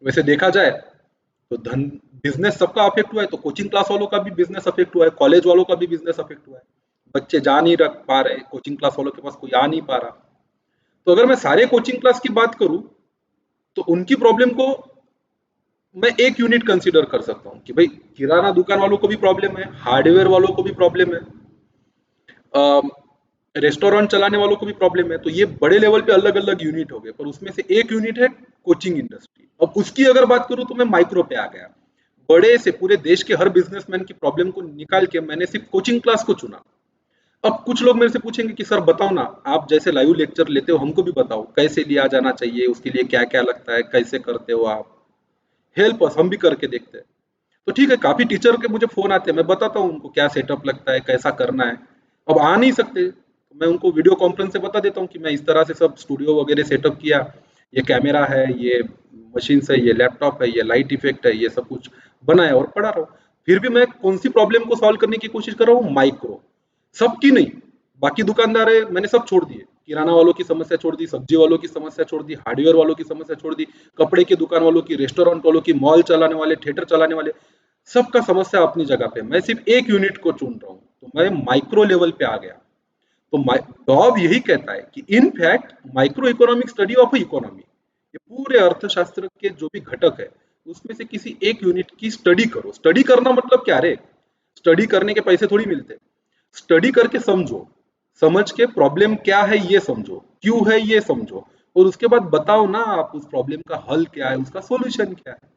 वैसे देखा जाए तो धन बिजनेस सबका अफेक्ट हुआ है, तो कोचिंग क्लास वालों का भी बिजनेस अफेक्ट हुआ है, कॉलेज वालों का भी बिजनेस अफेक्ट हुआ है। बच्चे जा नहीं रख पा रहे, कोचिंग क्लास वालों के पास कोई आ नहीं पा रहा। तो अगर मैं सारे कोचिंग क्लास की बात करूं, तो उनकी प्रॉब्लम को मैं एक यूनिट कंसीडर कर सकता हूँ कि भाई किराना दुकान वालों को भी प्रॉब्लम है, हार्डवेयर वालों को भी प्रॉब्लम है, रेस्टोरेंट चलाने वालों को भी प्रॉब्लम है। तो ये बड़े लेवल पे अलग अलग यूनिट हो गए, पर उसमें से एक यूनिट है कोचिंग इंडस्ट्री। अब उसकी अगर बात करूं तो मैं माइक्रो पे आ गया। बड़े से पूरे देश के हर बिजनेसमैन की प्रॉब्लम को निकाल के मैंने सिर्फ कोचिंग क्लास को चुना। अब कुछ लोग मेरे से पूछेंगे कि सर बताओ ना, आप जैसे लाइव लेक्चर लेते हो हमको भी बताओ कैसे लिया जाना चाहिए, उसके लिए क्या क्या लगता है, कैसे करते हो आप, हेल्प अस, हम भी करके देखते हैं। तो ठीक है, काफ़ी टीचर के मुझे फ़ोन आते हैं, मैं बताता हूँ उनको क्या सेटअप लगता है, कैसा करना है। अब आ नहीं सकते, तो मैं उनको वीडियो कॉन्फ्रेंस से बता देता हूँ कि मैं इस तरह से सब स्टूडियो वगैरह सेटअप किया, ये कैमरा है, ये मशीन्स है, ये लैपटॉप है, ये लाइट इफ़ेक्ट है, ये सब कुछ बनाया और पढ़ा रहा हूँ। फिर भी मैं कौन-सी प्रॉब्लम को सॉल्व करने की कोशिश कर रहा हूँ? माइक्रो। सबकी नहीं, बाकी दुकानदार है मैंने सब छोड़ दिए, किराना वालों की समस्या छोड़ दी, सब्जी वालों की समस्या छोड़ दी, हार्डवेयर वालों की समस्या छोड़ दी, कपड़े की दुकान वालों की, रेस्टोरेंट वालों की, मॉल चलाने वाले, थिएटर चलाने वाले, सबका समस्या अपनी जगह पे। मैं सिर्फ एक यूनिट को चुन रहा हूँ, तो मैं माइक्रो लेवल पे आ गया। तो डॉब यही कहता है कि in fact micro economic study of economy, ये पूरे अर्थशास्त्र के जो भी घटक है उसमें से किसी एक यूनिट की स्टडी करो। स्टडी करना मतलब क्या रे? स्टडी करने के पैसे थोड़ी मिलते। स्टडी करके समझो, समझ के प्रॉब्लम क्या है ये समझो, क्यों है ये समझो, और उसके बाद बताओ ना आप उस प्रॉब्लम का हल क्या है, उसका सॉल्यूशन क्या है।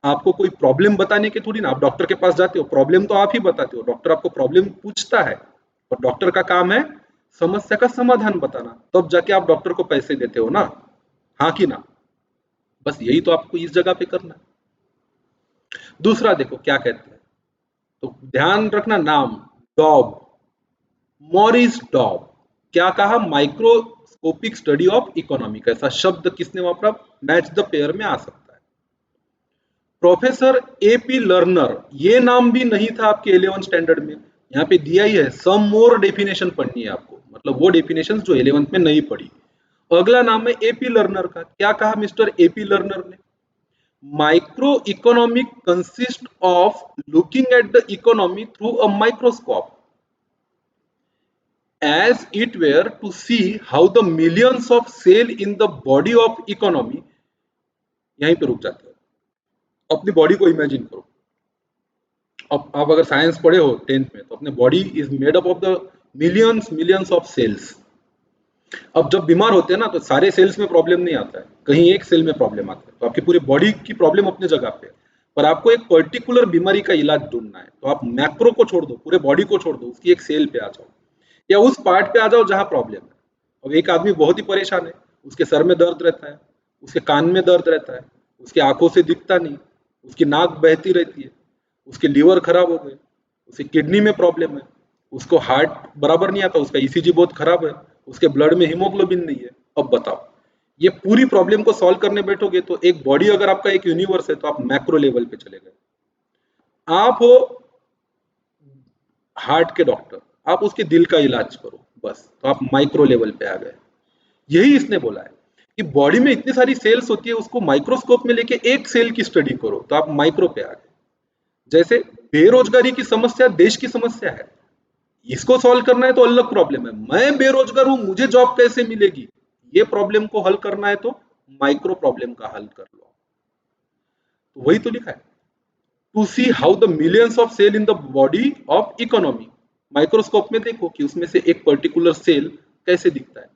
आपको कोई प्रॉब्लम बताने के थोड़ी ना, आप डॉक्टर के पास जाते हो, प्रॉब्लम तो आप ही बताते हो, डॉक्टर आपको प्रॉब्लम पूछता है, और डॉक्टर का काम है समस्या का समाधान बताना, तब जाके आप डॉक्टर को पैसे देते हो ना, हाँ कि ना? बस यही तो आपको इस जगह पे करना है। दूसरा देखो क्या कहते हैं, तो ध्यान रखना नाम, डॉब, मॉरिस डॉब। क्या कहा? Microscopic study of economic. ऐसा शब्द किसने वापरा? मैच द पेयर में आ सकता है। प्रोफेसर एपी लर्नर, ये नाम भी नहीं था आपके 11th स्टैंडर्ड में, यहाँ पे दिया ही है। सम मोर डेफिनेशन पढ़नी है आपको, मतलब वो डेफिनेशन जो 11th में नहीं पढ़ी। अगला नाम है एपी लर्नर का। क्या कहा मिस्टर एपी लर्नर ने? Micro economic consist of looking at the economy through a microscope as it were to see how the millions of cell in the body of economy। यहीं पे रुक जाते हैं। अपनी बॉडी को इमेजिन करो। अब आप अगर साइंस पढ़े हो 10th में, तो अपने body is made up of the millions millions of cells. अब जब बीमार होते हैं ना, तो सारे सेल्स में प्रॉब्लम नहीं आता है, कहीं एक सेल में प्रॉब्लम आता है। तो आपकी पूरी बॉडी की प्रॉब्लम अपनी जगह पे है, पर आपको एक पर्टिकुलर बीमारी का इलाज ढूंढना है। तो आप मैक्रो को छोड़ दो, पूरे बॉडी को छोड़ दो, उसकी एक सेल पे आ जाओ, या उस पार्ट पे आ जाओ जहां प्रॉब्लम है। अब एक आदमी बहुत ही परेशान है, उसके सर में दर्द रहता है, उसके कान में दर्द रहता है, उसकी आंखों से दिखता नहीं, उसकी नाक बहती रहती है, उसके लीवर खराब हो गए, उसकी किडनी में प्रॉब्लम है, उसको हार्ट बराबर नहीं आता, उसका ईसीजी बहुत खराब है, उसके ब्लड में हीमोग्लोबिन नहीं है। अब बताओ, ये पूरी प्रॉब्लम को सॉल्व करने बैठोगे तो एक बॉडी अगर आपका एक यूनिवर्स है, तो आप मैक्रो लेवल पे चले गए। आप हो हार्ट के डॉक्टर, आप उसके दिल का इलाज करो, बस तो आप माइक्रो लेवल पे आ गए। यही इसने बोला है कि बॉडी में इतनी सारी सेल्स होती है, उसको माइक्रोस्कोप में लेके एक सेल की स्टडी करो, तो आप माइक्रो पे आ गए। जैसे बेरोजगारी की समस्या देश की समस्या है, इसको सॉल्व करना है तो अलग प्रॉब्लम है। मैं बेरोजगार हूं, मुझे जॉब कैसे मिलेगी, ये प्रॉब्लम को हल करना है तो माइक्रो प्रॉब्लम का हल कर लो। तो वही तो लिखा है, to see how the millions of cell in the body of economy. Microscope में देखो कि उसमें से एक पर्टिकुलर सेल कैसे दिखता है।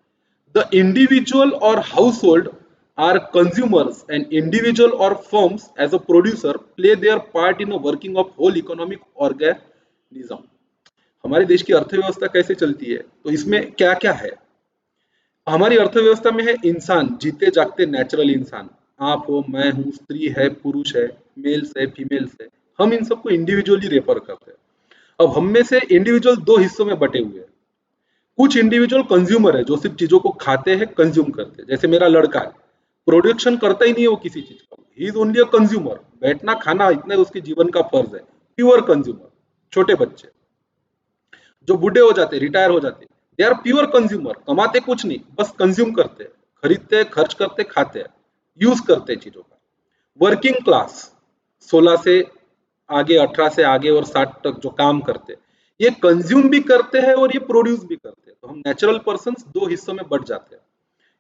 द इंडिविजुअल और household are consumers and individual और firms as a producer play their part in working of whole economic organism. हमारे देश की अर्थव्यवस्था कैसे चलती है, तो इसमें क्या क्या है? हमारी अर्थव्यवस्था में है इंसान, जीते जागते नेचुरल इंसान। आप हो, मैं हूं, स्त्री है, पुरुष है, मेल्स है, फीमेल्स है। हम इन सबको इंडिविजुअली रेफर करते हैं। अब हम में से इंडिविजुअल दो हिस्सों में बटे हुए हैं। कुछ इंडिविजुअल कंज्यूमर है, जो सिर्फ चीजों को खाते हैं, कंज्यूम करते हैं। जैसे मेरा लड़का है, प्रोडक्शन करता ही नहीं है वो किसी चीज का, he is only a consumer. बैठना खाना इतना उसके जीवन का फर्ज है, प्योर कंज्यूमर। छोटे बच्चे जो बूढ़े हो जाते, रिटायर हो जाते, दे आर प्योर कंज्यूमर, कमाते कुछ नहीं, बस कंज्यूम करते हैं, खरीदते हैं, खर्च करते, खाते हैं, यूज करते हैं चीजों का। वर्किंग क्लास 16 से आगे, 18 से आगे और 60 तक जो काम करते हैं, ये कंज्यूम भी करते हैं और ये प्रोड्यूस भी करते हैं। तो हम नेचुरल पर्सन दो हिस्सों में बट जाते हैं।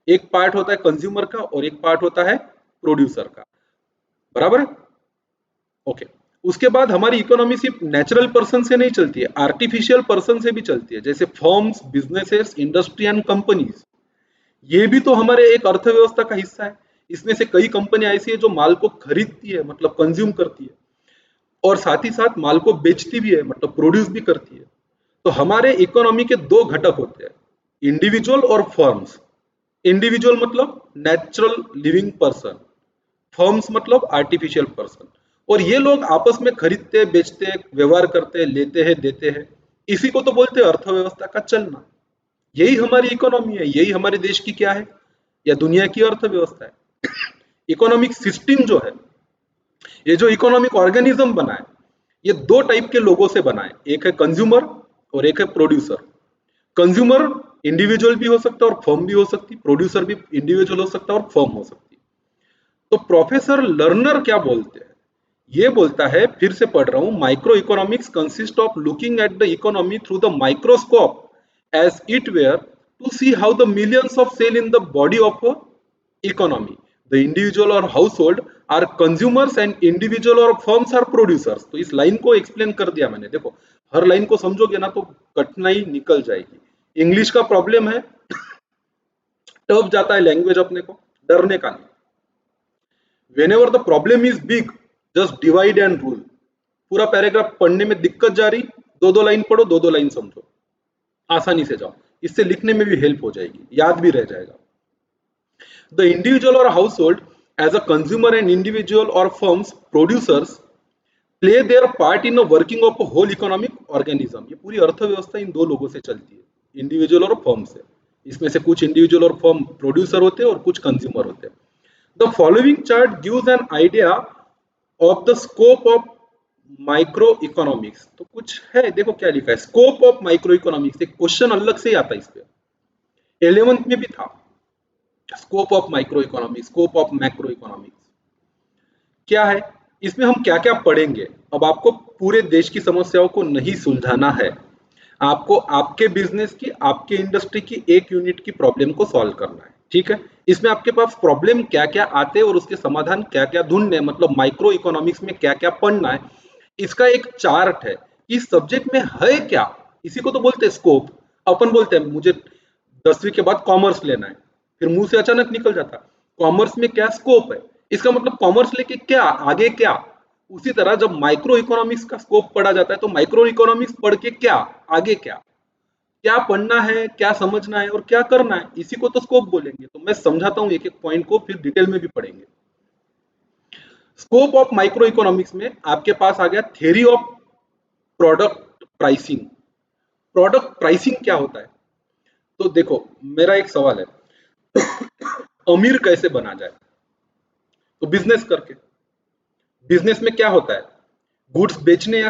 एक पार्ट होता है कंज्यूमर का और एक पार्ट होता है प्रोड्यूसर का। बराबर है? ओके। उसके बाद हमारी इकोनॉमी सिर्फ नेचुरल पर्सन से नहीं चलती है, आर्टिफिशियल पर्सन से भी चलती है। जैसे firms, businesses, industry and companies, ये भी तो हमारे एक अर्थव्यवस्था का हिस्सा है। इसमें से कई कंपनियां ऐसी है जो माल को खरीदती है, मतलब कंज्यूम करती है, और साथ ही साथ माल को बेचती भी है, मतलब प्रोड्यूस भी करती है। तो हमारे इकोनॉमी के दो घटक होते हैं, इंडिविजुअल और फर्म्स। इंडिविजुअल मतलब नेचुरल लिविंग पर्सन, फर्म्स मतलब आर्टिफिशियल पर्सन। और ये लोग आपस में खरीदते, बेचते, व्यवहार करते, लेते हैं, देते हैं। इसी को तो बोलते हैं अर्थव्यवस्था का चलना। यही हमारी इकोनॉमी है, यही हमारे देश की क्या है, या दुनिया की अर्थव्यवस्था है। इकोनॉमिक सिस्टम जो है, ये जो इकोनॉमिक ऑर्गेनिज्म बना है, ये दो टाइप के लोगों से बना है, एक है कंज्यूमर और एक है प्रोड्यूसर। कंज्यूमर इंडिविजुअल भी हो सकता है और फर्म भी हो सकती, प्रोड्यूसर भी इंडिविजुअल हो सकता है और फर्म हो सकती। तो प्रोफेसर लर्नर क्या बोलते हैं? ये बोलता है, फिर से पढ़ रहा हूं, micro economics consist of looking at the economy through the microscope as it were to see how the millions of cell in the body of a economy, the individual or household are consumers and individual or firms are producers। तो इस line को explain कर दिया मैंने। देखो, हर line को समझोगे ना तो कठिनाई निकल जाएगी। इंग्लिश का प्रॉब्लम है, टफ जाता है लैंग्वेज अपने को, डरने का नहीं। whenever the problem is big, just divide and rule। पूरा पैराग्राफ पढ़ने में दिक्कत जा रही, दो दो लाइन पढ़ो, दो दो लाइन समझो, आसानी से जाओ। इससे लिखने में भी हेल्प हो जाएगी, याद भी रह जाएगा। द इंडिविजुअल और household as a consumer and individual और firms producers play their part in working of whole economic organism. ये पूरी अर्थव्यवस्था इन दो लोगों से चलती है, इंडिविजुअल और फर्म से। इसमें से कुछ इंडिविजुअल और फर्म प्रोड्यूसर होते हैं और कुछ कंज्यूमर होते हैं। The following chart gives an idea of the scope of micro economics. तो कुछ है, देखो क्या लिखा है, स्कोप ऑफ माइक्रो इकोनॉमिक्स। एक क्वेश्चन अलग से ही आता है इस पे, 11th में भी था, scope of micro economics, scope of macro economics क्या है, इसमें हम क्या क्या पढ़ेंगे। अब आपको पूरे देश की समस्याओं को नहीं सुलझाना है, आपको आपके बिजनेस की, आपके इंडस्ट्री की एक यूनिट की प्रॉब्लम को सॉल्व करना है, ठीक है। इसमें आपके पास प्रॉब्लम क्या क्या आते हैं और उसके समाधान क्या क्या ढूंढने, मतलब माइक्रो इकोनॉमिक्स में क्या क्या पढ़ना है, इसका एक चार्ट है। इस सब्जेक्ट में है क्या, इसी को तो बोलते हैं स्कोप। अपन बोलते हैं मुझे 10वीं के बाद कॉमर्स लेना है, फिर मुंह से अचानक निकल जाता कॉमर्स में क्या स्कोप है, इसका मतलब कॉमर्स लेके क्या आगे क्या। उसी तरह जब माइक्रो इकोनॉमिक्स का स्कोप पढ़ा जाता है तो माइक्रो इकोनॉमिक्स पढ़ के क्या आगे क्या, क्या पढ़ना है, क्या समझना है और क्या करना है, इसी को तो स्कोप बोलेंगे। तो मैं समझाता हूं एक एक पॉइंट को, फिर डिटेल में भी पढ़ेंगे। स्कोप ऑफ माइक्रो इकोनॉमिक्स में आपके पास आ गया theory of product pricing. Product pricing क्या होता है, तो देखो मेरा एक सवाल है, अमीर कैसे बना जाए, तो बिजनेस करके। बिजनेस में क्या होता है, गुड्स बेचने या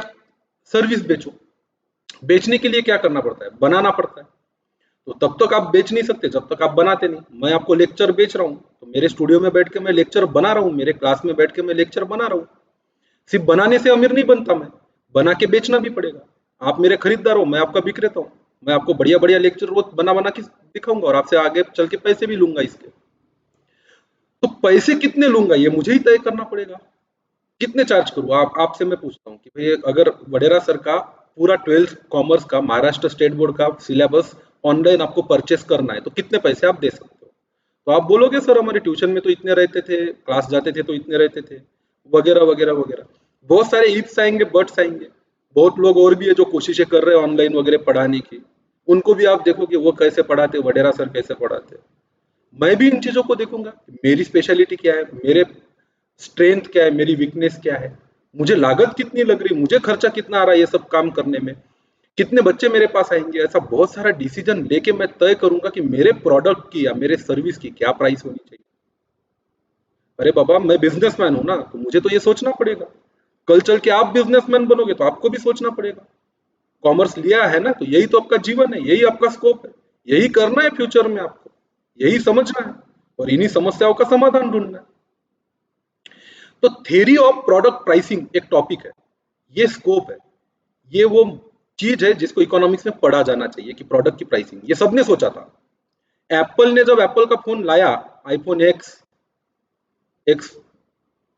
सर्विस बेचो। बेचने के लिए क्या करना पड़ता है, बनाना पड़ता है। तो तब तक आप बेच नहीं सकते जब तक आप बनाते नहीं। मैं आपको लेक्चर बेच रहा हूँ तो मेरे स्टूडियो में बैठ के मैं लेक्चर बना रहा हूँ, मेरे क्लास में बैठ के मैं लेक्चर बना रहा हूँ। सिर्फ बनाने से अमीर नहीं बनता मैं, बना के बेचना भी पड़ेगा। आप मेरे खरीदार हो, मैं आपका विक्रेता हूँ। मैं आपको बढ़िया बढ़िया लेक्चर रोज बना बना के दिखाऊंगा और आपसे आगे चल के पैसे भी लूंगा इसके। तो पैसे कितने लूंगा ये मुझे ही तय करना पड़ेगा, कितने चार्ज करूँ। आप आपसे मैं पूछता हूँ कि भाई अगर वडेरा सर का पूरा 12th कॉमर्स का महाराष्ट्र स्टेट बोर्ड का सिलेबस ऑनलाइन आपको परचेस करना है तो कितने पैसे आप दे सकते हो, तो आप बोलोगे सर हमारे ट्यूशन में तो इतने रहते थे, क्लास जाते थे तो इतने रहते थे, वगैरह वगैरह वगैरह। बहुत सारे इफ्स आएंगे, बट्स आएंगे। बहुत लोग और भी है जो कोशिशें कर रहे हैं ऑनलाइन वगैरह पढ़ाने की, उनको भी आप देखो कि वो कैसे पढ़ाते, वडेरा सर कैसे पढ़ाते। मैं भी इन चीजों को देखूंगा, मेरी स्पेशलिटी क्या है, मेरे स्ट्रेंथ क्या है, मेरी वीकनेस क्या है, मुझे लागत कितनी लग रही है, मुझे खर्चा कितना आ रहा है ये सब काम करने में, कितने बच्चे मेरे पास आएंगे। ऐसा बहुत सारा डिसीजन लेके मैं तय करूंगा कि मेरे प्रोडक्ट की या मेरे सर्विस की क्या प्राइस होनी चाहिए। अरे बाबा मैं बिजनेसमैन हूं ना, तो मुझे तो ये सोचना पड़ेगा। कल चल के आप बिजनेसमैन बनोगे तो आपको भी सोचना पड़ेगा। कॉमर्स लिया है ना, तो यही तो आपका जीवन है, यही आपका स्कोप है, यही करना है फ्यूचर में आपको, यही समझना है और इन्हीं समस्याओं का समाधान ढूंढना है। तो थ्योरी ऑफ प्रोडक्ट प्राइसिंग एक टॉपिक है, ये स्कोप है, ये वो चीज है जिसको इकोनॉमिक्स में पढ़ा जाना चाहिए कि प्रोडक्ट की प्राइसिंग। ये सबने सोचा था। एप्पल ने जब एप्पल का फोन लाया, iPhone x, x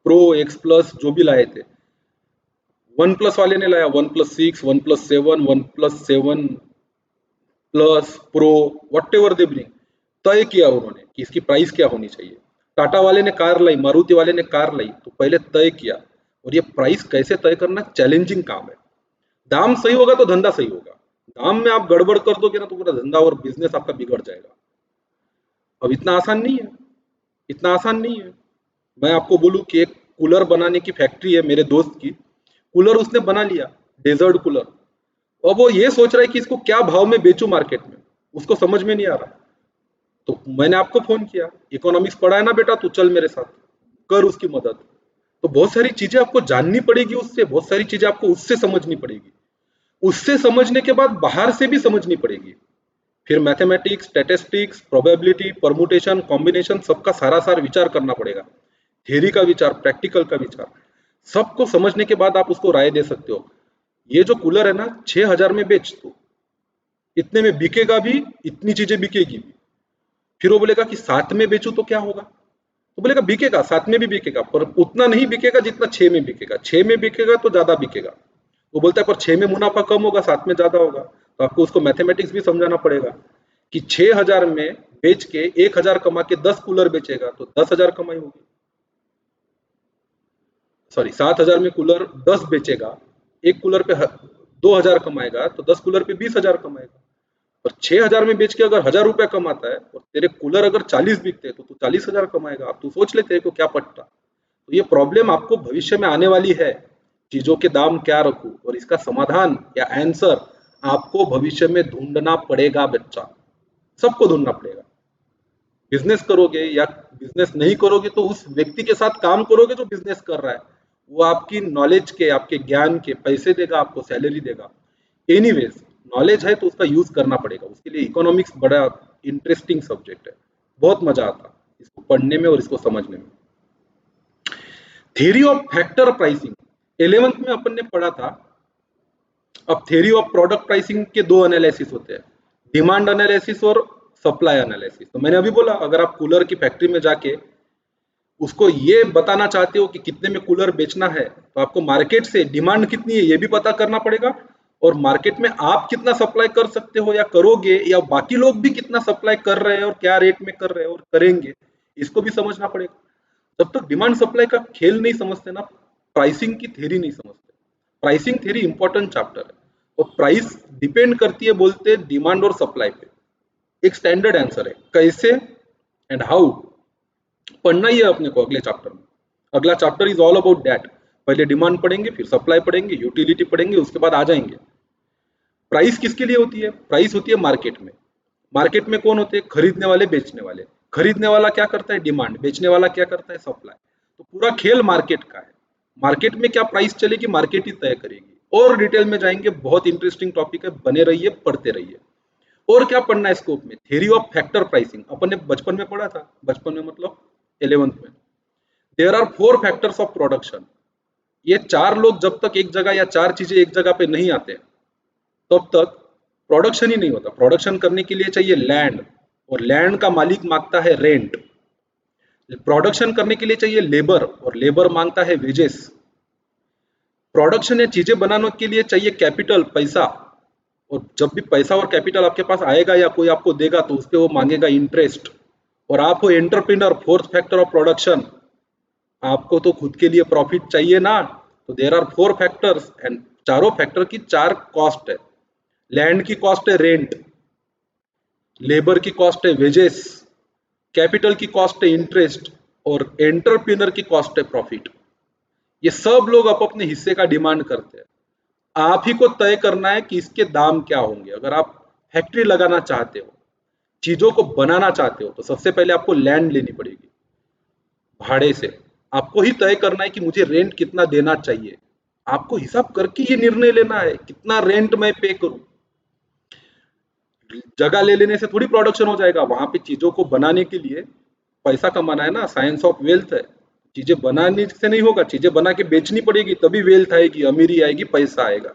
pro, x plus जो भी लाए थे, वन प्लस वाले ने लाया, one plus 6, one plus 7, one plus 7 plus pro, what ever they bring, तय किया उन्होंने कि इसकी प्राइस क्या होनी चाहिए। टाटा वाले ने कार लाई, मारुति वाले ने कार लाई, तो पहले तय किया। और ये प्राइस कैसे तय करना चैलेंजिंग काम है। दाम सही होगा तो धंधा सही होगा, दाम में आप गड़बड़ कर दोगे ना तो पूरा धंधा और बिजनेस आपका बिगड़ जाएगा। अब इतना आसान नहीं है, इतना आसान नहीं है। मैं आपको बोलूं कि एक कूलर बनाने की फैक्ट्री है मेरे दोस्त की, कूलर उसने बना लिया, डेजर्ट कूलर। अब वो ये सोच रहा है कि इसको क्या भाव में बेचूं मार्केट में, उसको समझ में नहीं आ रहा। तो मैंने आपको फोन किया, इकोनॉमिक्स पढ़ा है ना बेटा, तू चल मेरे साथ, कर उसकी मदद। तो बहुत सारी चीजें आपको जाननी पड़ेगी उससे, बहुत सारी चीजें आपको उससे समझनी पड़ेगी। उससे समझने के बाद बाहर से भी समझनी पड़ेगी। फिर mathematics, statistics, probability, permutation, combination, सबका सारा सार विचार करना पड़ेगा। थ्योरी का विचार, प्रैक्टिकल का विचार, सबको समझने के बाद आप उसको राय दे सकते हो। ये जो कूलर है ना, 6,000 में बेच दो, इतने में बिकेगा भी, इतनी चीजें बिकेगी भी। फिर वो बोलेगा कि 7 में बेचूं तो क्या होगा, तो बोलेगा बिकेगा, 7 में भी बिकेगा, पर उतना नहीं बिकेगा जितना 6 में बिकेगा। 6 में बिकेगा तो ज्यादा बिकेगा। वो बोलता है पर 6 में मुनाफा कम होगा, 7 में ज्यादा होगा। तो आपको उसको मैथमेटिक्स भी समझाना पड़ेगा कि 6,000 में बेच के 1,000 कमा के 10 कूलर बेचेगा तो 10,000 कमाई होगी। सॉरी, 7,000 में कूलर 10 बेचेगा, एक कूलर पे 2,000 कमाएगा तो 10 कूलर पे 20,000 कमाएगा। और 6,000 में बेच के अगर 1,000 रुपया कमाता है और तेरे कूलर अगर 40 बिकते हैं तो तू 40,000 कमाएगा। अब तू सोच ले तेरे को क्या पड़ता। तो ये प्रॉब्लम आपको भविष्य में आने वाली है, चीजों के दाम क्या रखूं, और इसका समाधान या आंसर आपको भविष्य में ढूंढना पड़ेगा बच्चा, सबको ढूंढना पड़ेगा। बिजनेस करोगे या बिजनेस नहीं करोगे तो उस व्यक्ति के साथ काम करोगे जो बिजनेस कर रहा है, वो आपकी नॉलेज के, आपके ज्ञान के पैसे देगा, आपको सैलरी देगा। एनीवेज, नॉलेज है तो उसका यूज करना पड़ेगा। उसके लिए इकोनॉमिक्स बड़ा इंटरेस्टिंग सब्जेक्ट है, बहुत मजा आता इसको पढ़ने में और इसको समझने में। Theory of factor pricing 11th में अपन ने पढ़ा था। अब थ्योरी ऑफ प्रोडक्ट प्राइसिंग के दो एनालिसिस होते हैं, डिमांड एनालिसिस और सप्लाई एनालिसिस। तो मैंने अभी बोला, अगर आप कूलर की फैक्ट्री में जाके उसको ये बताना चाहते हो कि कितने में कूलर बेचना है, तो आपको मार्केट से डिमांड कितनी है ये भी पता करना पड़ेगा, और मार्केट में आप कितना सप्लाई कर सकते हो या करोगे, या बाकी लोग भी कितना सप्लाई कर रहे हैं और क्या रेट में कर रहे हैं और करेंगे, इसको भी समझना पड़ेगा। जब तक डिमांड सप्लाई का खेल नहीं समझते ना, प्राइसिंग की थ्योरी नहीं समझते। प्राइसिंग थ्योरी इंपॉर्टेंट चैप्टर है, और प्राइस डिपेंड करती है बोलते हैं डिमांड और सप्लाई पे। एक स्टैंडर्ड आंसर है कैसे एंड हाउ, पढ़ना ही है अपने को अगले चैप्टर में। अगला chapter is all about that. पहले डिमांड पढ़ेंगे, फिर सप्लाई पढ़ेंगे, यूटिलिटी पढ़ेंगे, उसके बाद आ जाएंगे। प्राइस किसके लिए होती है? प्राइस होती है मार्केट में। मार्केट में कौन होते हैं? खरीदने वाले, बेचने वाले। खरीदने वाला क्या करता है? डिमांड। बेचने वाला क्या करता है? सप्लाई। तो पूरा खेल मार्केट का है। मार्केट में क्या प्राइस चलेगी, मार्केट ही तय करेगी। और डिटेल में जाएंगे, बहुत इंटरेस्टिंग टॉपिक है, बने रहिए, पढ़ते रहिए। और क्या पढ़ना है स्कोप में? थ्योरी ऑफ फैक्टर प्राइसिंग अपन ने बचपन में पढ़ा था, बचपन में मतलब 11th में। There are 4 factors of production. ये 4 लोग जब तक एक जगह या 4 चीजें एक जगह पे नहीं आते तब तक प्रोडक्शन ही नहीं होता। प्रोडक्शन करने के लिए चाहिए लैंड, और लैंड का मालिक मांगता है रेंट। प्रोडक्शन करने के लिए चाहिए लेबर, और लेबर मांगता है वेजेस। प्रोडक्शन या चीजें बनाने के लिए चाहिए कैपिटल, पैसा, और जब भी पैसा और कैपिटल आपके पास आएगा या कोई आपको देगा तो उस पर वो मांगेगा इंटरेस्ट। और आप हो entrepreneur, fourth factor of production. आपको तो खुद के लिए प्रॉफिट चाहिए ना, तो देर आर 4 फैक्टर्स, एंड चारों फैक्टर की 4 कॉस्ट है। लैंड की कॉस्ट है रेंट, लेबर की कॉस्ट है वेजेस, कैपिटल की कॉस्ट है इंटरेस्ट, और एंटरप्रेन्योर की कॉस्ट है प्रॉफिट। ये सब लोग अपने हिस्से का डिमांड करते हैं। आप ही को तय करना है कि इसके दाम क्या होंगे। अगर आप फैक्ट्री लगाना चाहते हो, चीजों को बनाना चाहते हो, तो सबसे पहले आपको लैंड लेनी पड़ेगी भाड़े से। आपको ही तय करना है कि मुझे रेंट कितना देना चाहिए। आपको हिसाब करके ये निर्णय लेना है कितना रेंट मैं पे करूं। जगह ले लेने से थोड़ी प्रोडक्शन हो जाएगा। वहां पे चीजों को बनाने के लिए पैसा कमाना है ना, साइंस ऑफ वेल्थ है। चीजें बनाने से नहीं होगा, चीजें बना के बेचनी पड़ेगी, तभी वेल्थ आएगी, अमीरी आएगी, पैसा आएगा।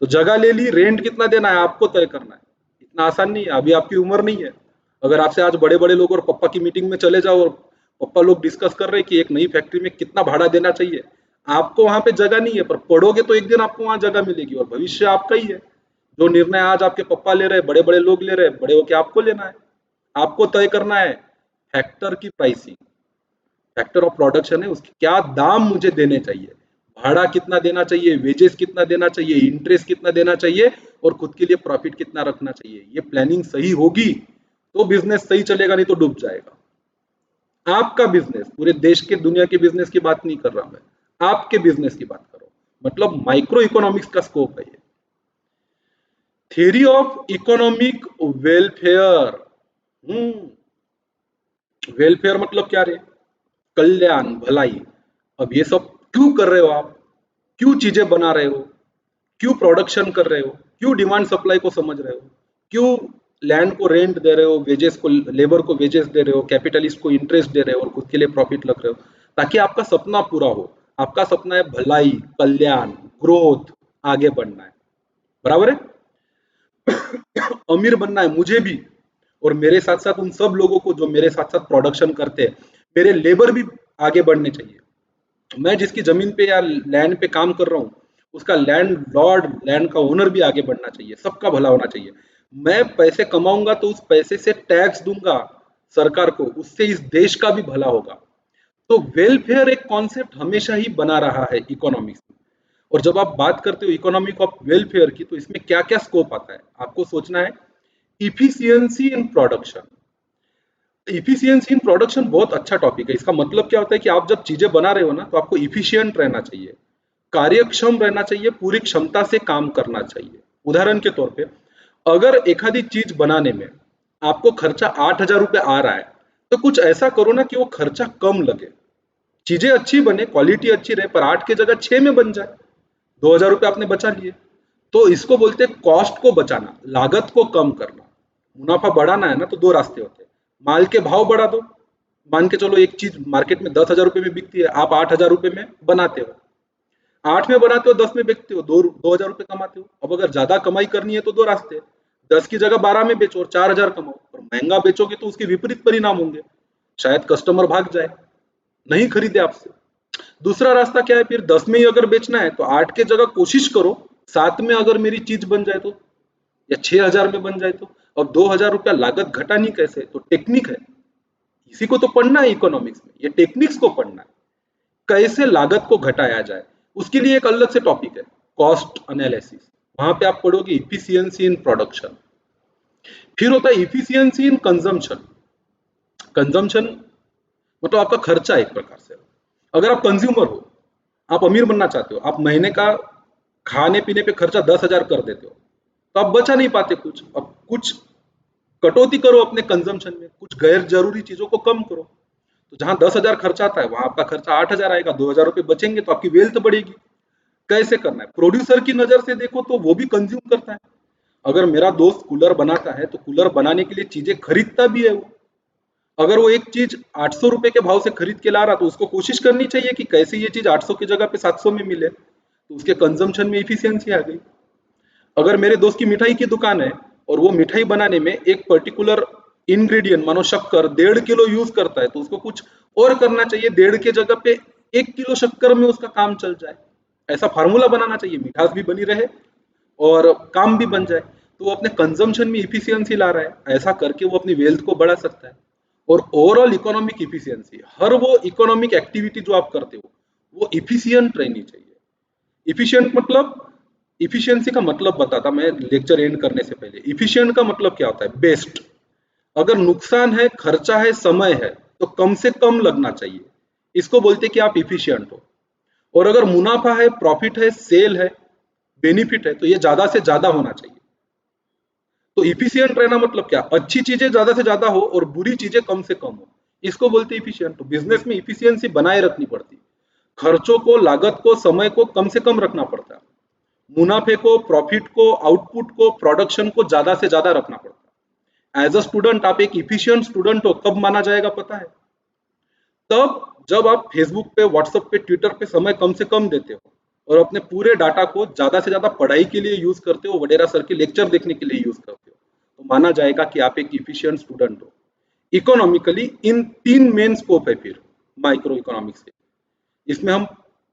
तो जगह ले ली, रेंट कितना देना है आपको तय करना है। इतना आसान नहीं है, अभी आपकी उम्र नहीं है। अगर आपसे आज बड़े बड़े लोग और पप्पा की मीटिंग में चले जाओ और पप्पा लोग डिस्कस कर रहे हैं कि एक नई फैक्ट्री में कितना भाड़ा देना चाहिए, आपको वहां पे जगह नहीं है, पर पढ़ोगे तो एक दिन आपको वहां जगह मिलेगी, और भविष्य आपका ही है। जो निर्णय आज आपके पप्पा ले रहे हैं, बड़े बड़े लोग ले रहे हैं, बड़े होके आपको लेना है। आपको तय करना है फैक्टर की प्राइसिंग। फैक्टर ऑफ प्रोडक्शन है, उसके क्या दाम मुझे देने चाहिए, भाड़ा कितना देना चाहिए, वेजेस कितना देना चाहिए, इंटरेस्ट कितना देना चाहिए, और खुद के लिए प्रॉफिट कितना रखना चाहिए। ये प्लानिंग सही होगी तो बिजनेस सही चलेगा, नहीं तो डूब जाएगा। आपका बिजनेस, पूरे देश के दुनिया के बिजनेस की बात नहीं कर रहा मैं, आपके बिजनेस की बात कर रहा हूं। मतलब माइक्रो इकोनॉमिक्स का स्कोप है ये। Theory of economic welfare. Welfare मतलब क्या रे? कल्याण, भलाई। अब ये सब क्यों कर रहे हो आप? क्यों चीजें बना रहे हो? क्यों प्रोडक्शन कर रहे हो? क्यों डिमांड सप्लाई को समझ रहे हो? क्यों लैंड को रेंट दे रहे हो, वेजेस को, लेबर को वेजेस दे रहे हो, कैपिटलिस्ट को इंटरेस्ट दे रहे हो, और खुद के लिए प्रॉफिट लग रहे हो? ताकि आपका सपना पूरा हो। आपका सपना है भलाई, कल्याण, ग्रोथ, आगे बढ़ना है, बराबर है। अमीर बनना है मुझे भी, और मेरे साथ साथ उन सब लोगों को जो मेरे साथ साथ प्रोडक्शन करते हैं, मेरे लेबर भी आगे बढ़ने चाहिए। मैं जिसकी जमीन पे या लैंड पे काम कर रहा हूँ, उसका लैंड लॉर्ड, लैंड का ओनर भी आगे बढ़ना चाहिए, सबका भला होना चाहिए। मैं पैसे कमाऊंगा तो उस पैसे से टैक्स दूंगा सरकार को, उससे इस देश का भी भला होगा। तो वेलफेयर एक कॉन्सेप्ट हमेशा ही बना रहा है इकोनॉमिक्स में। और जब आप बात करते हो इकोनॉमिक ऑफ वेलफेयर की, तो इसमें क्या क्या स्कोप आता है आपको सोचना है। Efficiency in production. Efficiency in production बहुत अच्छा टॉपिक है। इसका मतलब क्या होता है कि आप जब चीजें बना रहे हो ना, तो आपको इफिशियंट रहना चाहिए, कार्यक्षम रहना चाहिए, पूरी क्षमता से काम करना चाहिए। उदाहरण के तौर पे, अगर एक आधी चीज बनाने में आपको खर्चा 8,000 रुपये आ रहा है, तो कुछ ऐसा करो ना कि वो खर्चा कम लगे, चीजें अच्छी बने, क्वालिटी अच्छी रहे, पर 8 की जगह 6 में बन जाए, 2,000 रुपये आपने बचा लिए। तो इसको बोलते हैं कॉस्ट को बचाना, लागत को कम करना। मुनाफा बढ़ाना है ना, तो दो रास्ते होते हैं। माल के भाव बढ़ा दो, मान के चलो एक चीज मार्केट में 10,000 रुपये में बिकती है, आप 8,000 रुपये में बनाते हो, 8 में बनाते हो, 10 में बेचते हो, 2,000 रुपये कमाते हो। अब अगर ज्यादा कमाई करनी है तो दो रास्ते हैं, 10 की जगह 12 में बेचो और 4,000 कमाओ। और महंगा बेचोगे तो उसके विपरीत परिणाम होंगे, शायद कस्टमर भाग जाए, नहीं खरीदे आपसे। दूसरा रास्ता क्या है, फिर 10 में ही अगर बेचना है तो 8 के जगह कोशिश करो 7 में अगर मेरी चीज बन जाए तो, या 6,000 में बन जाए तो। अब 2,000 रुपया लागत घटानी कैसे, तो टेक्निक है, इसी को तो पढ़ना है इकोनॉमिक्स में, ये टेक्निक्स को पढ़ना है, कैसे लागत को घटाया जाए। उसके लिए एक अलग से टॉपिक है, कॉस्ट एनालिसिस, वहां पे आप पढ़ोगे इफिशियंसी इन प्रोडक्शन। फिर होता है इफिशियंसी इन कंजम्पशन। कंजम्पशन मतलब आपका खर्चा एक प्रकार से। अगर आप कंज्यूमर हो, आप अमीर बनना चाहते हो, आप महीने का खाने पीने पे खर्चा 10,000 कर देते हो, तो आप बचा नहीं पाते कुछ। अब कुछ कटौती करो अपने कंजम्पशन में, कुछ गैर जरूरी चीजों को कम करो। तो जहां 10,000 खर्चा आता है, वहां आपका खर्चा 8,000 आएगा, 2,000 रुपये बचेंगे, तो आपकी वेल्थ बढ़ेगी। कैसे करना है, प्रोड्यूसर की नजर से देखो तो वो भी कंज्यूम करता है। अगर मेरा दोस्त कूलर बनाता है, तो कूलर बनाने के लिए चीजें खरीदता भी है वो। अगर वो एक चीज 800 रुपए के भाव से खरीद के ला रहा, तो उसको कोशिश करनी चाहिए कि कैसे ये चीज 800 की जगह पे 700 में मिले, तो उसके कंजम्पशन में इफिशियंसी आ गई। अगर मेरे दोस्त की मिठाई की दुकान है और वो मिठाई बनाने में एक पर्टिकुलर इंग्रेडिएंट मानो शक्कर 1.5 किलो यूज करता है, तो उसको कुछ और करना चाहिए, 1.5 की जगह पे 1 किलो शक्कर में उसका काम चल जाए। ऐसा फार्मूला बनाना चाहिए, मिठास भी बनी रहे और काम भी बन जाए। तो वो अपने कंजम्पशन में इफिशियंसी ला रहा है, ऐसा करके वो अपनी वेल्थ को बढ़ा सकता है। और ओवरऑल इकोनॉमिक इफिशियंसी, हर वो इकोनॉमिक एक्टिविटी जो आप करते हो वो इफिशियंट रहनी चाहिए। इफिशियंट मतलब, इफिशियंसी का मतलब बताता मैं लेक्चर एंड करने से पहले। इफिशियंट का मतलब क्या होता है, बेस्ट। अगर नुकसान है, खर्चा है, समय है, तो कम से कम लगना चाहिए, इसको बोलते हैं कि आप इफिशियंट हो। और अगर मुनाफा है, प्रॉफिट है, सेल है, बेनिफिट है, तो ये ज्यादा से ज्यादा होना चाहिए। तो इफिशियंट रहना मतलब क्या, अच्छी चीजें ज्यादा से ज्यादा हो और बुरी चीजें कम से कम हो, इसको बोलते हैं इफिशियंट। तो बिजनेस में इफिशियंसी बनाए रखनी पड़ती है, खर्चों को, लागत को, समय को कम से कम रखना पड़ता है, मुनाफे को, प्रॉफिट को, आउटपुट को, प्रोडक्शन को ज्यादा से ज्यादा रखना पड़ता है। एज अ स्टूडेंट आप एक इफिशियंट स्टूडेंट हो कब माना जाएगा पता है, तब जब आप फेसबुक पे, व्हाट्सएप पे, ट्विटर पे समय कम से कम देते हो और अपने पूरे डाटा को ज्यादा से ज्यादा पढ़ाई के लिए यूज करते हो, वडेरा सर के लेक्चर देखने के लिए यूज करते हो, तो माना जाएगा कि आप एक इफिशियंट स्टूडेंट हो। इकोनॉमिकली इन तीन मेन स्कोप है फिर माइक्रो इकोनॉमिक्स के। इसमें हम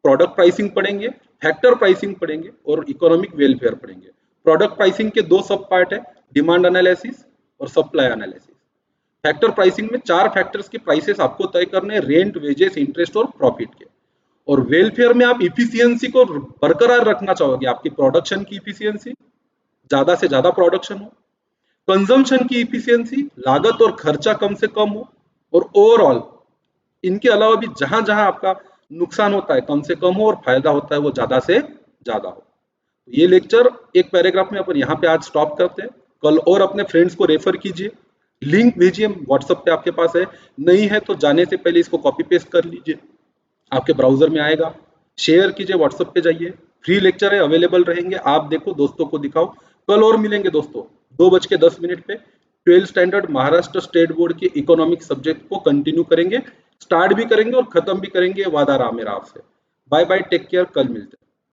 प्रोडक्ट प्राइसिंग पढ़ेंगे, फैक्टर प्राइसिंग पढ़ेंगे और इकोनॉमिक वेलफेयर पढ़ेंगे। प्रोडक्ट प्राइसिंग के दो सब पार्ट है, डिमांड एनालिसिस और सप्लाई एनालिसिस। फैक्टर प्राइसिंग में 4 फैक्टर्स के प्राइसेस आपको तय करने, रेंट, वेजेस, इंटरेस्ट और प्रॉफिट के। और वेलफेयर में आप इफिशियंसी को बरकरार रखना चाहोगे, आपकी प्रोडक्शन की इफिशियंसी, ज्यादा से ज्यादा प्रोडक्शन हो, कंजम्पशन की इफिशियंसी, लागत और खर्चा कम से कम हो, और ओवरऑल इनके अलावा भी जहां जहां आपका नुकसान होता है कम से कम हो और फायदा होता है वो ज्यादा से ज्यादा हो। ये लेक्चर एक पैराग्राफ में अपन यहाँ पे आज स्टॉप करते हैं। कल और अपने फ्रेंड्स को रेफर कीजिए, लिंक भेजिए, व्हाट्सएप पे आपके पास है, नहीं है तो जाने से पहले इसको कॉपी पेस्ट कर लीजिए, आपके ब्राउजर में आएगा। शेयर कीजिए, व्हाट्सएप पे जाइए, फ्री लेक्चर है, अवेलेबल रहेंगे, आप देखो, दोस्तों को दिखाओ। कल और मिलेंगे दोस्तों 2:10 पे। 12 स्टैंडर्ड महाराष्ट्र स्टेट बोर्ड के इकोनॉमिक सब्जेक्ट को कंटिन्यू करेंगे, स्टार्ट भी करेंगे और खत्म भी करेंगे, वादा रहा मेरा आपसे। बाय बाय, टेक केयर, कल मिलते हैं।